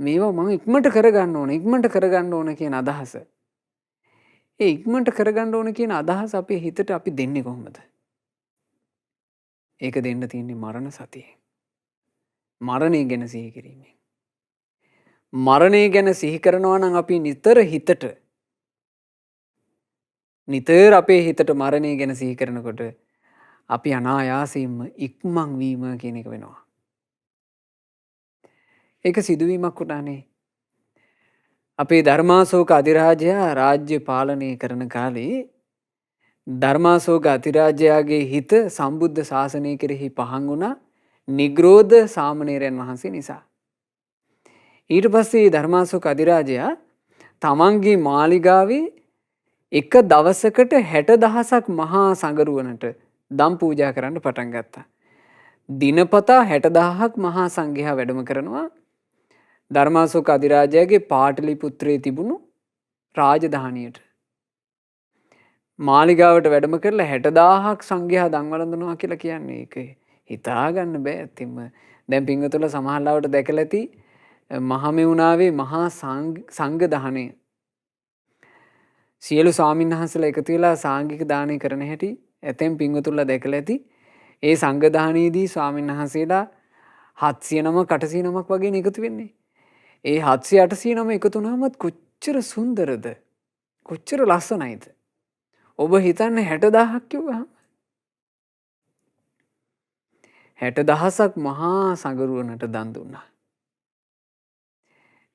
මේවා මම ඉක්මනට කරගන්න ඕන කියන අදහස. ඒ ඉක්මනට කරගන්න ඕන කියන අදහස අපේ හිතට අපි දෙන්නේ කොහොමද? ඒක දෙන්න තියෙන්නේ මරණ සතියේ. මරණය ගැන සිහි කිරීමෙන්. මරණය ගැන සිහි කරනවා නම් අපි නිතර අපේ හිතට මරණය ගැන සිහි කරනකොට අපි අනායාසයෙන්ම ඉක්මන් වීම කියන එක වෙනවා. ඒක සිදුවීමක් වුණානේ. අපේ ධර්මාශෝක අධිරාජයා රාජ්‍ය පාලනය කරන කාලේ ධර්මාශෝක අධිරාජයාගේ හිත සම්බුද්ධ ශාසනය කෙරෙහි පහන් වුණා නිග්‍රෝධ සාමණේරයන් වහන්සේ නිසා. ඊට පස්සේ ධර්මාශෝක අධිරාජයා තමන්ගේ මාලිගාවේ එක දවසකට 60,000ක් මහා සංගරුවනට දම් පූජා කරන්න පටන් ගත්තා. දිනපතා 60,000ක් මහා සංඝයා වැඩම කරනවා ධර්මාශෝක අධිරාජයාගේ පාටලිපුත්‍රයේ තිබුණු රාජධානියට. මාලිගාවට වැඩම කරලා 60,000ක් සංඝයා දන් වළඳනවා කියලා කියන්නේ ඒක හිතා ගන්න බෑ. ඇත්තෙම දැන් පින්වතුන්ලා සමහරවට දැකලා ඇති මහමෙවුනාවේ මහා සංඝ දානය. සියලු ස්වාමීන් වහන්සේලා එකතු වෙලා සාංඝික දානය කරන හැටි ඇතැම් පින්වතුන්ලා දැකලා ඇති. ඒ සංඝ දානයේදී ස්වාමීන් වහන්සේලා 709 809ක් වගේ එකතු වෙන්නේ. ඒ 700 800 9 එකතු වුණාමත් කොච්චර සුන්දරද? කොච්චර ලස්සනයිද? ඔබ හිතන්නේ 60000ක් කිව්වහම 60000ක් මහා සංගරුවනට දන් දුන්නා.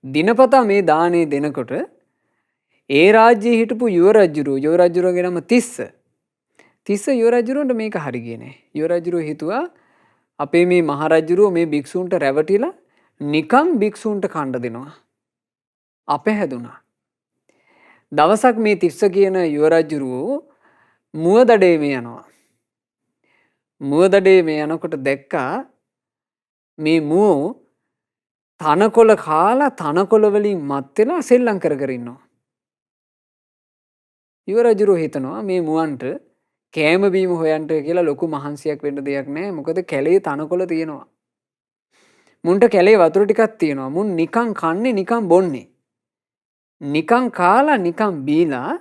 දිනපතා මේ දානේ දෙනකොට ඒ රාජ්‍යයේ හිටපු යුව රජුරගේ නම තිස්ස යුව රජුරන්ට මේක හරි ගියේ නෑ. යුව රජුරෝ හිතුවා අපේ මේ මහරජුරෝ මේ භික්ෂූන්ට රැවටිලා නිකන් භික්ෂූන්ට කණ්ඩ දෙනවා. අපේ හැදුනා. දවසක් මේ තිස්ස කියන යුව රජුරෝ මුවදඩේම යනවා. මුවදඩේම යනකොට දැක්කා මේ මුවෝ තනකොළ කාලා තනකොළ වලින් මත් වෙලා සෙල්ලම් කර කර ඉන්නවා. යුව රජුරෝ හිතනවා මේ මුවන්ට කෑම බීම හොයන්ට කියලා ලොකු මහන්සියක් වෙන්න දෙයක් නැහැ. මොකද කැලේ තනකොළ තියෙනවා. මුන්ට කැලේ වතුර ටිකක් තියෙනවා. මුන් නිකන් කන්නේ නිකන් බොන්නේ. නිකන් කාලා නිකන් බීලා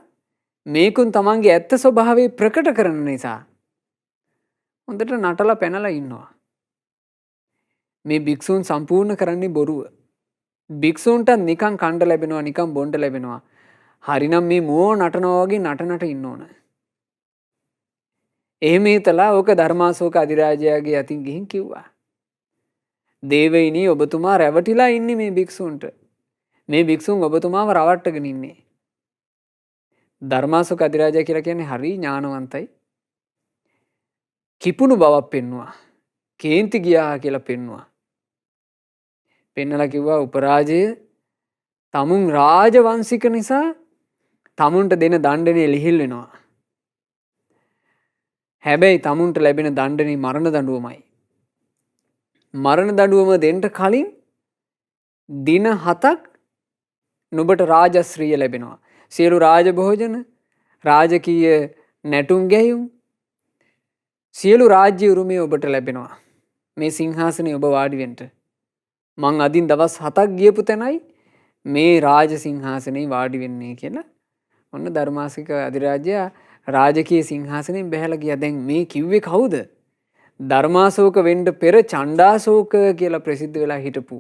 මේකුන් තමන්ගේ ඇත්ත ස්වභාවය ප්‍රකට කරන නිසා හොඳට නටලා පැනලා ඉන්නවා. මේ භික්ෂූන් සම්පූර්ණ කරන්නේ බොරුව. භික්ෂූන්ට නිකන් කණ්ඩ ලැබෙනවා නිකන් බොණ්ඩ ලැබෙනවා. හරිනම් මේ මෝ නටනවා වගේ නට ඉන්න ඕන. එහෙම හිතලා ඕක ධර්මාශෝක අධිරාජයාගේ අතින් ගිහින් කිව්වා. දේවයිනි ඔබතුමා රැවටිලා ඉන්නේ මේ භික්ෂූන්ට. මේ භික්ෂූන් ඔබතුමාව රවට්ටගෙන ඉන්නේ. ධර්මාශෝක අධිරාජයා කියලා කියන්නේ හරි ඥානවන්තයි. කිපුණු බවක් පෙන්නවා. කේන්ති ගියා කියලා පෙන්නවා. පෙන්නලා කිව්වා උපරාජය තමුන් රාජවංශික නිසා තමුන්ට දෙන දණ්ඩනය ලිහිල් වෙනවා. හැබැයි තමුන්ට ලැබෙන දණ්ඩනය මරණ දඬුවමයි. මරණ දඬුවම දෙන්න කලින් දින 7ක් නුඹට රාජශ්‍රිය ලැබෙනවා. සියලු රාජභෝජන, රාජකීය නැටුම් ගැයුම් සියලු රාජ්‍ය උරුමය ඔබට ලැබෙනවා. මේ සිංහාසනේ ඔබ වාඩි වෙන්න. මං අදින් දවස් 7ක් ගියපු තැනයි මේ රාජ සිංහාසනේ වාඩි වෙන්නේ කියලා ඔන්න ධර්මාශෝක අධිරාජයා රාජකීය සිංහාසනෙන් බැහැලා ගියා. දැන් මේ කිව්වේ කවුද? ධර්මාශෝක වෙන්න පෙර චණ්ඩාශෝක කියලා ප්‍රසිද්ධ වෙලා හිටපු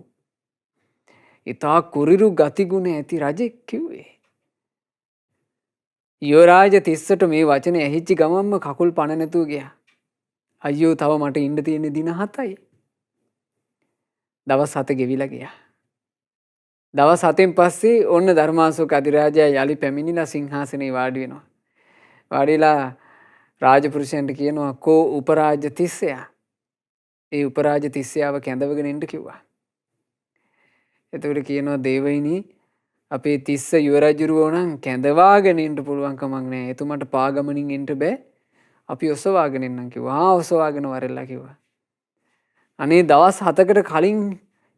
ඉතා කුරිරු ගතිගුණ ඇති රජෙක් කිව්වේ. යුවරාජ තිස්සට මේ වචනේ ඇහිච්ච ගමන්ම කකුල් පණ නැතුව ගියා. අයියෝ තව මට ඉන්න තියෙන දින 7යි. දවස් 7 ගෙවිලා ගියා. දවස් 7න් පස්සේ ඔන්න ධර්මාශෝක අධිරාජයා යලි පැමිණිලා සිංහාසනේ වාඩි වෙනවා. වාඩිලා රාජපුරුෂයන්ට කියනවා කෝ උපරාජ තිස්සයා. ඒ උපරාජ තිස්සයාව කැඳවගෙන ඉන්න කිව්වා. එතකොට කියනවා දේවයිනි අපේ තිස්ස යුව රජුරෝ නම් කැඳවාගෙන ඉන්න පුළුවන් කමක් නැහැ. එතුමට පාගමනින් එන්න බෑ. අපි ඔසවාගෙන එන්නම් කිව්වා. ඔසවාගෙන වරෙල්ලා කිව්වා. අනේ දවස් 7කට කලින්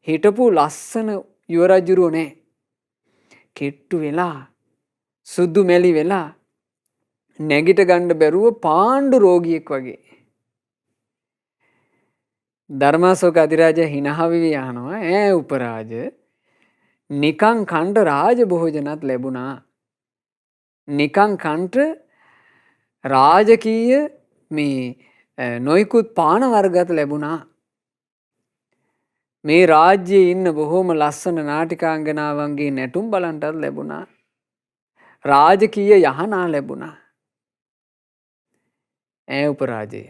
හිටපු ලස්සන යුව රජුරෝ නෑ. කෙට්ටු වෙලා සුදු මැලි වෙලා නැගිට ගන්න බැරුව පාණ්ඩු රෝගියෙක් වගේ. ධර්මාශෝක අධිරාජයා හිනහ වෙවි යනවා. ඈ උපරාජ නිකං කණ්ඩ රාජ භෝජනත් ලැබුණා. නිකං කණ්ඩ රාජකීය මේ නොයිකුත් පාන වර්ගත් ලැබුණා. මේ රාජ්‍යයේ ඉන්න බොහෝම ලස්සන නාටිකාංගනාවන්ගේ නැටුම් බලන්ටත් ලැබුණා. රාජකීය යහනා ලැබුණා. ඈ උපරාජය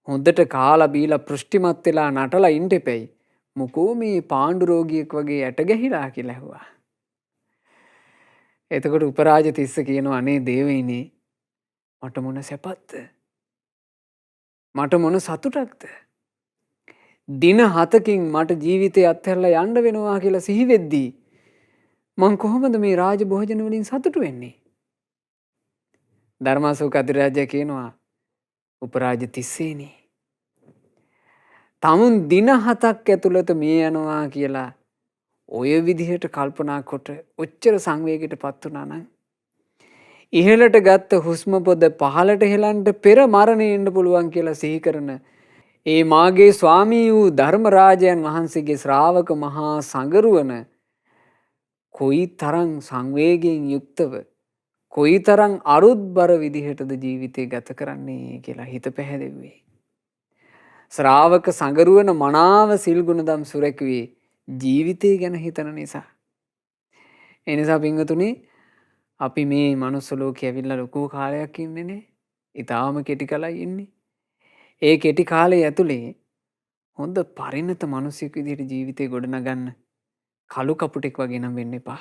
හොඳට කාලා බීලා පෘෂ්ටිමත් වෙලා නටලා ඉන්න එපැයි. මොකෝ මේ පාණ්ඩු රෝගියෙක් වගේ ඇට ගැහිලා කියලා ඇහුවා. එතකොට උපරාජ තිස්ස කියනවා අනේ දේවයිනේ මට මොන සැපත්ද? මට මොන සතුටක්ද? දින 7කින් මට ජීවිතය අත්හැරලා යන්න වෙනවා කියලා සිහි වෙද්දී මං කොහොමද මේ රාජ භෝජන වලින් සතුටු වෙන්නේ? ධර්මාශෝක අධිරාජයා කියනවා උපරාජ තිස්සේනි තමුන් දින 7ක් ඇතුළත මිය යනවා කියලා ඔය විදිහට කල්පනා කොට ඔච්චර සංවේගයට පත් වුණා නම් ඉහළට ගත්ත හුස්ම පොද පහළට හෙලන්න පෙර මරණය එන්න පුළුවන් කියලා සිහි කරන ඒ මාගේ ස්වාමී වූ ධර්මරාජයන් වහන්සේගේ ශ්‍රාවක මහා සංගරුවන කොයි තරම් සංවේගයෙන් යුක්තව කොයි තරම් අරුත්බර විදිහටද ජීවිතය ගත කරන්නේ කියලා හිත පැහැදෙව්වේ. ශ්‍රාවක සංගරුවන මනාව සිල් ගුණදම් සුරැකුවේ ජීවිතය ගැන හිතන නිසා. එනිසා පින්වතුනි අපි මේ මනුස්ස ලෝකේ ඇවිල්ලා ලොකු කාලයක් ඉන්නේ නේ. ඊටාම කෙටි කලයි ඉන්නේ. ඒ කෙටි කාලය ඇතුලේ හොඳ පරිණත මිනිසෙක් විදිහට ජීවිතේ ගොඩනගන්න කළු කපුටෙක් වගේ නම් වෙන්න එපා.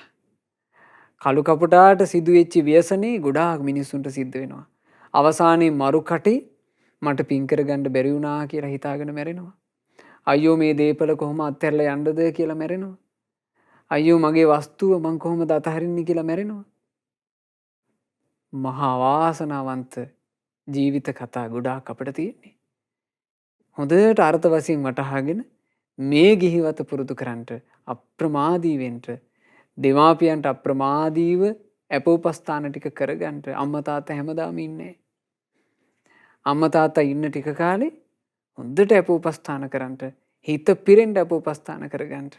කළු කපුටාට සිදුවෙච්ච ව්‍යසනේ ගොඩාක් මිනිස්සුන්ට සිද්ධ වෙනවා. අවසානයේ මරු කටේ මට පින් කරගන්න බැරි වුණා කියලා හිතාගෙන මැරෙනවා. අයියෝ මේ දේපල කොහොම අත්හැරලා යන්නද කියලා මැරෙනවා. අයියෝ මගේ වස්තුව මං කොහොමද අතහරින්නේ කියලා මැරෙනවා. මහා වාසනාවන්ත ජීවිත කතා ගොඩාක් අපිට තියෙන්නේ. හොඳට අර්ථ වශයෙන් වටහාගෙන මේ ගිහිවත පුරුදු කරන්නට අප්‍රමාදී වෙන්න දෙමාපියන්ට අප්‍රමාදීව අපෝපස්ථාන ටික කරගන්න අම්මා තාත්තා හැමදාම ඉන්නේ. අම්මා තාත්තා ඉන්න ටික කාලේ හොඳට අපෝපස්ථාන කරන්න හිත පිරෙන්න අපෝපස්ථාන කරගන්න.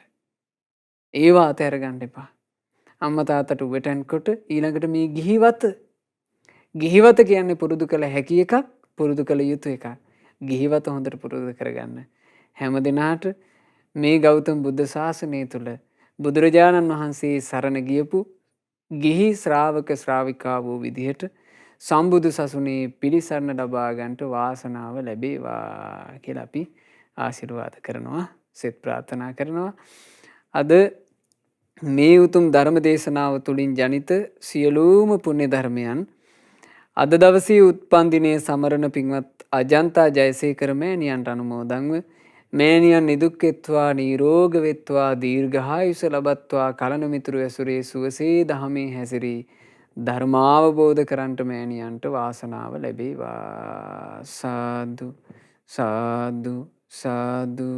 ඒවා අතහැර ගන්න එපා. අම්මා තාත්තට උවටන්කොට ඊළඟට මේ ගිහිවත කියන්නේ පුරුදු කළ හැකි එකක්, පුරුදු කළ යුතු එකක්. ගිහිවත හොඳට පුරුදු කරගන්න. හැම දිනාට මේ ගෞතම බුද්ධ ශාසනය තුල බුදුරජාණන් වහන්සේ සරණ ගියපු ගිහි ශ්‍රාවක ශ්‍රාවිකා වූ විදිහට සම්බුදු සසුනේ පිළිසරණ ලබා ගන්නට වාසනාව ලැබේවා කියලා අපි ආශිර්වාද කරනවා, සෙත් ප්‍රාර්ථනා කරනවා. අද මේ උතුම් ධර්ම දේශනාව තුළින් ජනිත සියලුම පුණ්‍ය ධර්මයන් අද දවසේ උත්පන් දිනයේ සමරන පින්වත් අජන්තා ජයසේකර මෑණියන්ට අනුමෝදන්ව මෑණියන් නිදුක් වෙත්වා නිරෝග වෙත්වා දීර්ඝායුෂ ලබත්වා කලන මිතුරු ඇසුරේ සුවසේ දහමේ හැසිරී ධර්මාවබෝධ කරන්ට මෑණියන්ට වාසනාව ලැබේවා. සාදු සාදු සාදු.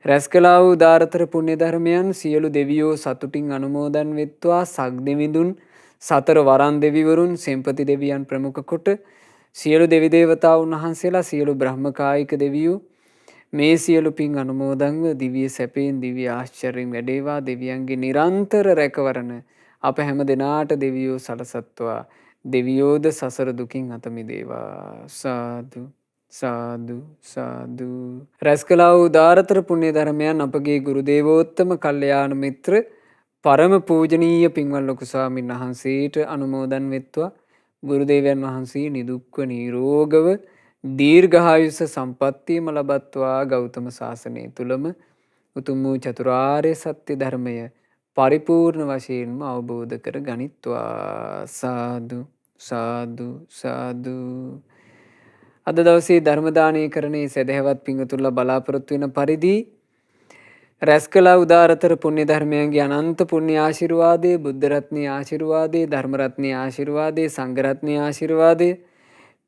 රැස් කළා වූ දාරතර පුණ්‍ය ධර්මයන් සියලු දෙවියෝ සතුටින් අනුමෝදන් වෙත්වා. සග්දෙවිඳුන් සතර වරන් දෙවිවරුන් සෙම්පති දෙවියන් ප්‍රමුඛ කොට සියලු දෙවි දේවතාවුන් වහන්සේලා සියලු බ්‍රහ්මකායික දෙවියෝ මේ සියලු පින් අනුමෝදන්ව දිව්‍ය සැපයෙන් දිව්‍ය ආශ්චර්යෙන් වැඩේවා. දෙවියන්ගේ නිරන්තර රැකවරණ අප හැම දෙනාට දෙවියෝ සලසත්වා. දෙවියෝද සසර දුකින් අත මිදේවා. සාදු සාදු සාදු. රැස් කළා වූ දාරතර පුණ්‍ය ධර්මයන් අපගේ ගුරු දේවෝත්තම කල්යාණ මිත්‍ර පරම පූජනීය පින්වත් ලොකු ස්වාමීන් වහන්සේට අනුමෝදන් වෙත්වා. ගුරු දේවයන් වහන්සේ නිදුක්ව නිරෝගව දීර්ඝායුෂ සම්පත්තියම ලබත්වා. ගෞතම සාසනය තුලම උතුම් වූ චතුරාර්ය සත්‍ය ධර්මය පරිපූර්ණ වශයෙන්ම අවබෝධ කර ගනිත්වා. සාදු සාදු සාදු. අද දවසේ ධර්ම දානය කරන්නේ සදහවත් පිංගුතුන්ලා බලාපොරොත්තු වෙන පරිදි රැස් කළ උදාරතර පුණ්‍ය ධර්මයන්ගේ අනන්ත පුණ්‍ය ආශිර්වාදයේ බුද්ධ රත්නයේ ආශිර්වාදයේ ධර්ම රත්නයේ ආශිර්වාදයේ සංඝ රත්නයේ ආශිර්වාදයේ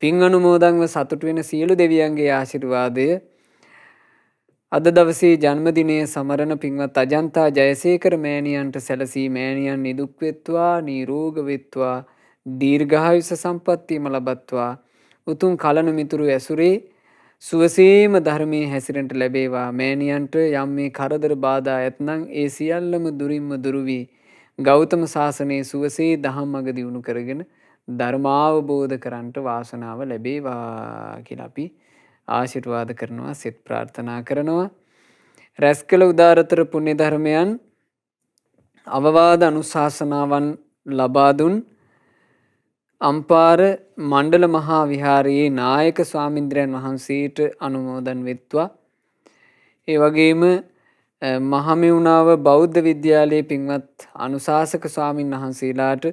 පින් අනුමෝදන්ව සතුටු වෙන සියලු දෙවියන්ගේ ආශිර්වාදය අද දවසේ ජන්මදිනයේ සමරන පින්වත් අජන්තා ජයසේකර මෑණියන්ට සැලසී මෑණියන් නිදුක් වෙත්වා නිරෝග වෙත්වා දීර්ඝායුෂ සම්පන්නියම ලබත්වා. උතුම් කලන මිතුරු ඇසුරේ සුවසේම ධර්මයේ හැසිරෙන්න ලැබේවා. මෑණියන්ට යම් මේ කරදර බාධා ඇතනම් ඒ සියල්ලම දුරින්ම දුරු වී ගෞතම සාසනයේ සුවසේ දහම් මඟ දියුණු කරගෙන ධර්මාවබෝධ කරන්ට වාසනාව ලැබේවා කියලා අපි ආශිර්වාද කරනවා, සෙත් ප්‍රාර්ථනා කරනවා. රැස් කළ උදාරතර පුණ්‍ය ධර්මයන් අවවාද අනුශාසනාවන් ලබා දුන් අම්පාර මණ්ඩල මහා විහාරයේ නායක ස්වාමීන්ද්‍රයන් වහන්සේට අනුමෝදන් වෙත්වා. ඒ වගේම මහමෙවුනාව බෞද්ධ විද්‍යාලයේ පින්වත් අනුශාසක ස්වාමින් වහන්සේලාට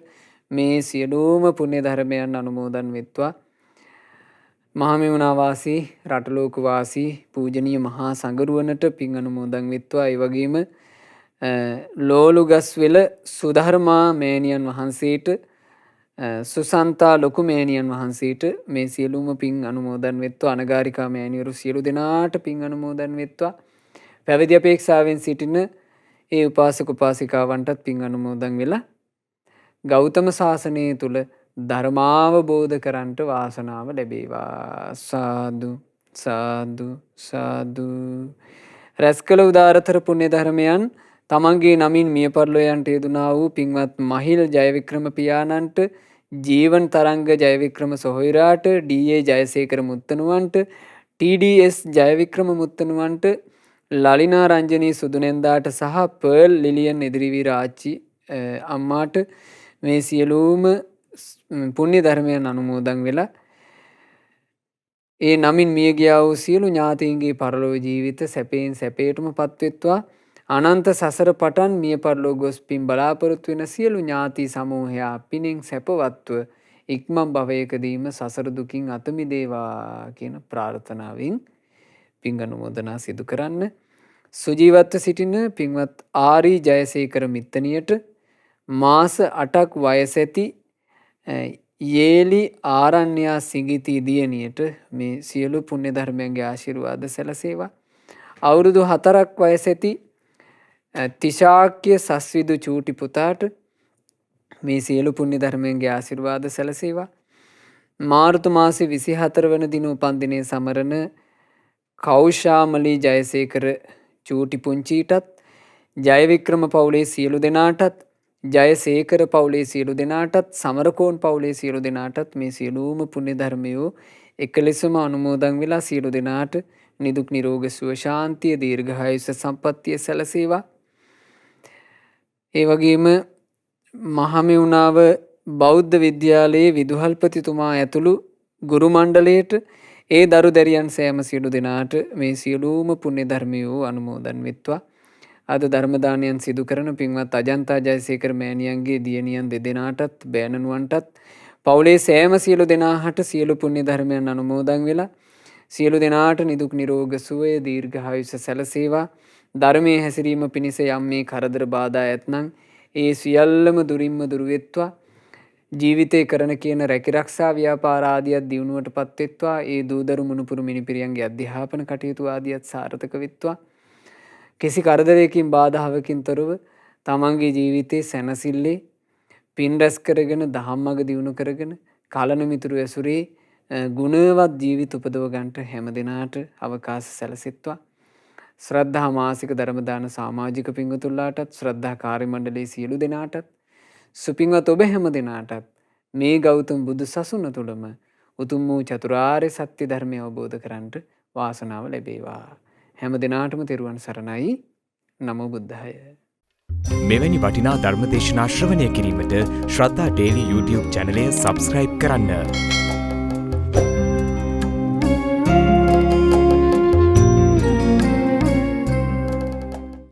මේ සියලුම පුණ්‍ය ධර්මයන් අනුමෝදන් වෙත්වා. මහමෙවුනා වාසී රටලෝක වාසී පූජනීය මහා සංඝරුවනට පින් අනුමෝදන් වෙත්වා. ඒ වගේම ලෝලුගස්වෙල සුධර්මා මෑණියන් වහන්සේට සුසන්තා ලොකු මෑණියන් වහන්සේට මේ සියලුම පින් අනුමෝදන් වෙත්වා. අනගාരികා මෑණියරු සියලු දෙනාට පින් අනුමෝදන් වෙත්වා. පැවිදි අපේක්ෂාවෙන් සිටින ඒ උපාසක උපාසිකාවන්ටත් පින් අනුමෝදන් වෙලා ගෞතම සාසනය තුල ධර්මාවබෝධ කරන්ට වාසනාව ලැබේවා. සාදු සාදු සාදු. රැස් කළ උදාරතර පුණ්‍ය ධර්මයන් තමන්ගේ නමින් මිය පරලොවයන්ට යෙදුනා වූ පින්වත් මහිල් ජයවික්‍රම පියාණන්ට, ජීවන් තරංග ජයවික්‍රම සොහොයුරාට, ඩී.ඒ. ජයසේකර මුත්තණුවන්ට, ටී.ඩී.එස්. ජයවික්‍රම මුත්තණුවන්ට, ලලිනා රංජනී සුදුනෙන්දාට සහ පර්ල් ලිලියන් එදිරිවීර ආච්චි අම්මාට මේ සියලුම පුණ්‍ය ධර්මයන් අනුමෝදන් වෙලා ඒ නමින් මිය ගියා වූ සියලු ඥාතීන්ගේ පරලොව ජීවිත සැපයෙන් සැපයටම පත්වෙත්වා. අනන්ත සසර පටන් මිය පරලොව ගොස් පින් බලාපොරොත්තු වෙන සියලු ඥාති සමූහයා පිනෙන් සැපවත්ව ඉක්මන් භවයකදීම සසර දුකින් අත මිදේවා කියන ප්‍රාර්ථනාවෙන් පින් අනුමෝදනා සිදු කරන්න. සුජීවත්ව සිටින පින්වත් ආරී ජයසේකර මිත්තනියට, මාස 8ක් වයස ඇති යේලි ආරණ්‍යා සිඟිති දියණියට මේ සියලු පුණ්‍ය ධර්මයන්ගේ ආශිර්වාද සැලසේවා. අවුරුදු 4ක් වයස ඇති තිශාක්‍ය සස්විදු චූටි පුතාට මේ සියලු පුණ්‍ය ධර්මයන්ගේ ආශිර්වාද සැලසේවා. මාර්තු මාසේ 24 වන දින උපන්දිනයේ සමරන කෞෂාමලී ජයසේකර චූටි පුංචීටත්, ජයවික්‍රම පවුලේ සියලු දෙනාටත්, ජයසේකර පවුලේ සියලු දෙනාටත්, සමරකෝන් පවුලේ සියලු දෙනාටත් මේ සියලුම පුණ්‍ය ධර්මයෝ එකලෙසම අනුමෝදන් වෙලා සියලු දෙනාට නිදුක් නිරෝගී සුව ශාන්තිය දීර්ඝායුෂ සම්පන්නිය සැලසේවා. ඒ වගේම මහමෙවුනාව බෞද්ධ විද්‍යාලයේ විදුහල්පතිතුමා ඇතුළු ගුරු මණ්ඩලයට, ඒ දරු දැරියන් සෑම සියලු දෙනාට මේ සියලුම පුණ්‍ය ධර්මයෝ අනුමෝදන් වෙත්වා. අද ධර්ම දානයන් සිදු කරන පින්වත් අජන්තා ජයසේකර මෑණියන්ගේ දියණියන් දෙදෙනාටත්, බෑණනුවන්ටත්, පවුලේ සෑම සියලු දෙනාට සියලු පුණ්‍ය ධර්මයන් අනුමෝදන් වෙලා සියලු දෙනාට නිදුක් නිරෝගී සුවය දීර්ඝායුෂ සැලසේවා. ධර්මයේ හැසිරීම පිණිස යම් මේ කරදර බාධා ඇතනම් ඒ සියල්ලම දුරින්ම දුරු වෙත්වා. ජීවිතේ කරන කියන රැකිරක්ෂා ව්‍යාපාර ආදියත් දියුණුවටපත් වෙත්වා. ඒ දූදරු මුණුපුරු මිනිපිරියන්ගේ අධ්‍යාපන කටයුතු ආදියත් සාර්ථක වෙත්වා. කිසි කරදරයකින් බාධාවකින් තොරව තමන්ගේ ජීවිතේ සැනසille පින් රැස් කරගෙන දහම්මග දියුණු කරගෙන කලන මිතුරු ඇසුරේ ගුණවත් ජීවිත උපදව ගන්නට හැම දිනාට අවකාශ සැලසෙත්වා. ශ්‍රද්ධා මාසික ධර්ම දාන සමාජික පින්වතුන්ලාටත්, ශ්‍රද්ධා කාර්ය මණ්ඩලයේ සියලු දෙනාටත්, සුපින්වත් ඔබ හැම දිනාටත් මේ ගෞතම බුදු සසුන තුළම උතුම් වූ චතුරාර්ය සත්‍ය ධර්මය අවබෝධ කරගන්නට වාසනාව ලැබේවා. හැම දිනාටම තෙරුවන් සරණයි. නමෝ බුද්ධාය. මෙවැනි වටිනා ධර්ම දේශනා ශ්‍රවණය කිරීමට ශ්‍රද්ධා ඩේලි YouTube චැනලය සබ්ස්ක්‍රයිබ් කරන්න.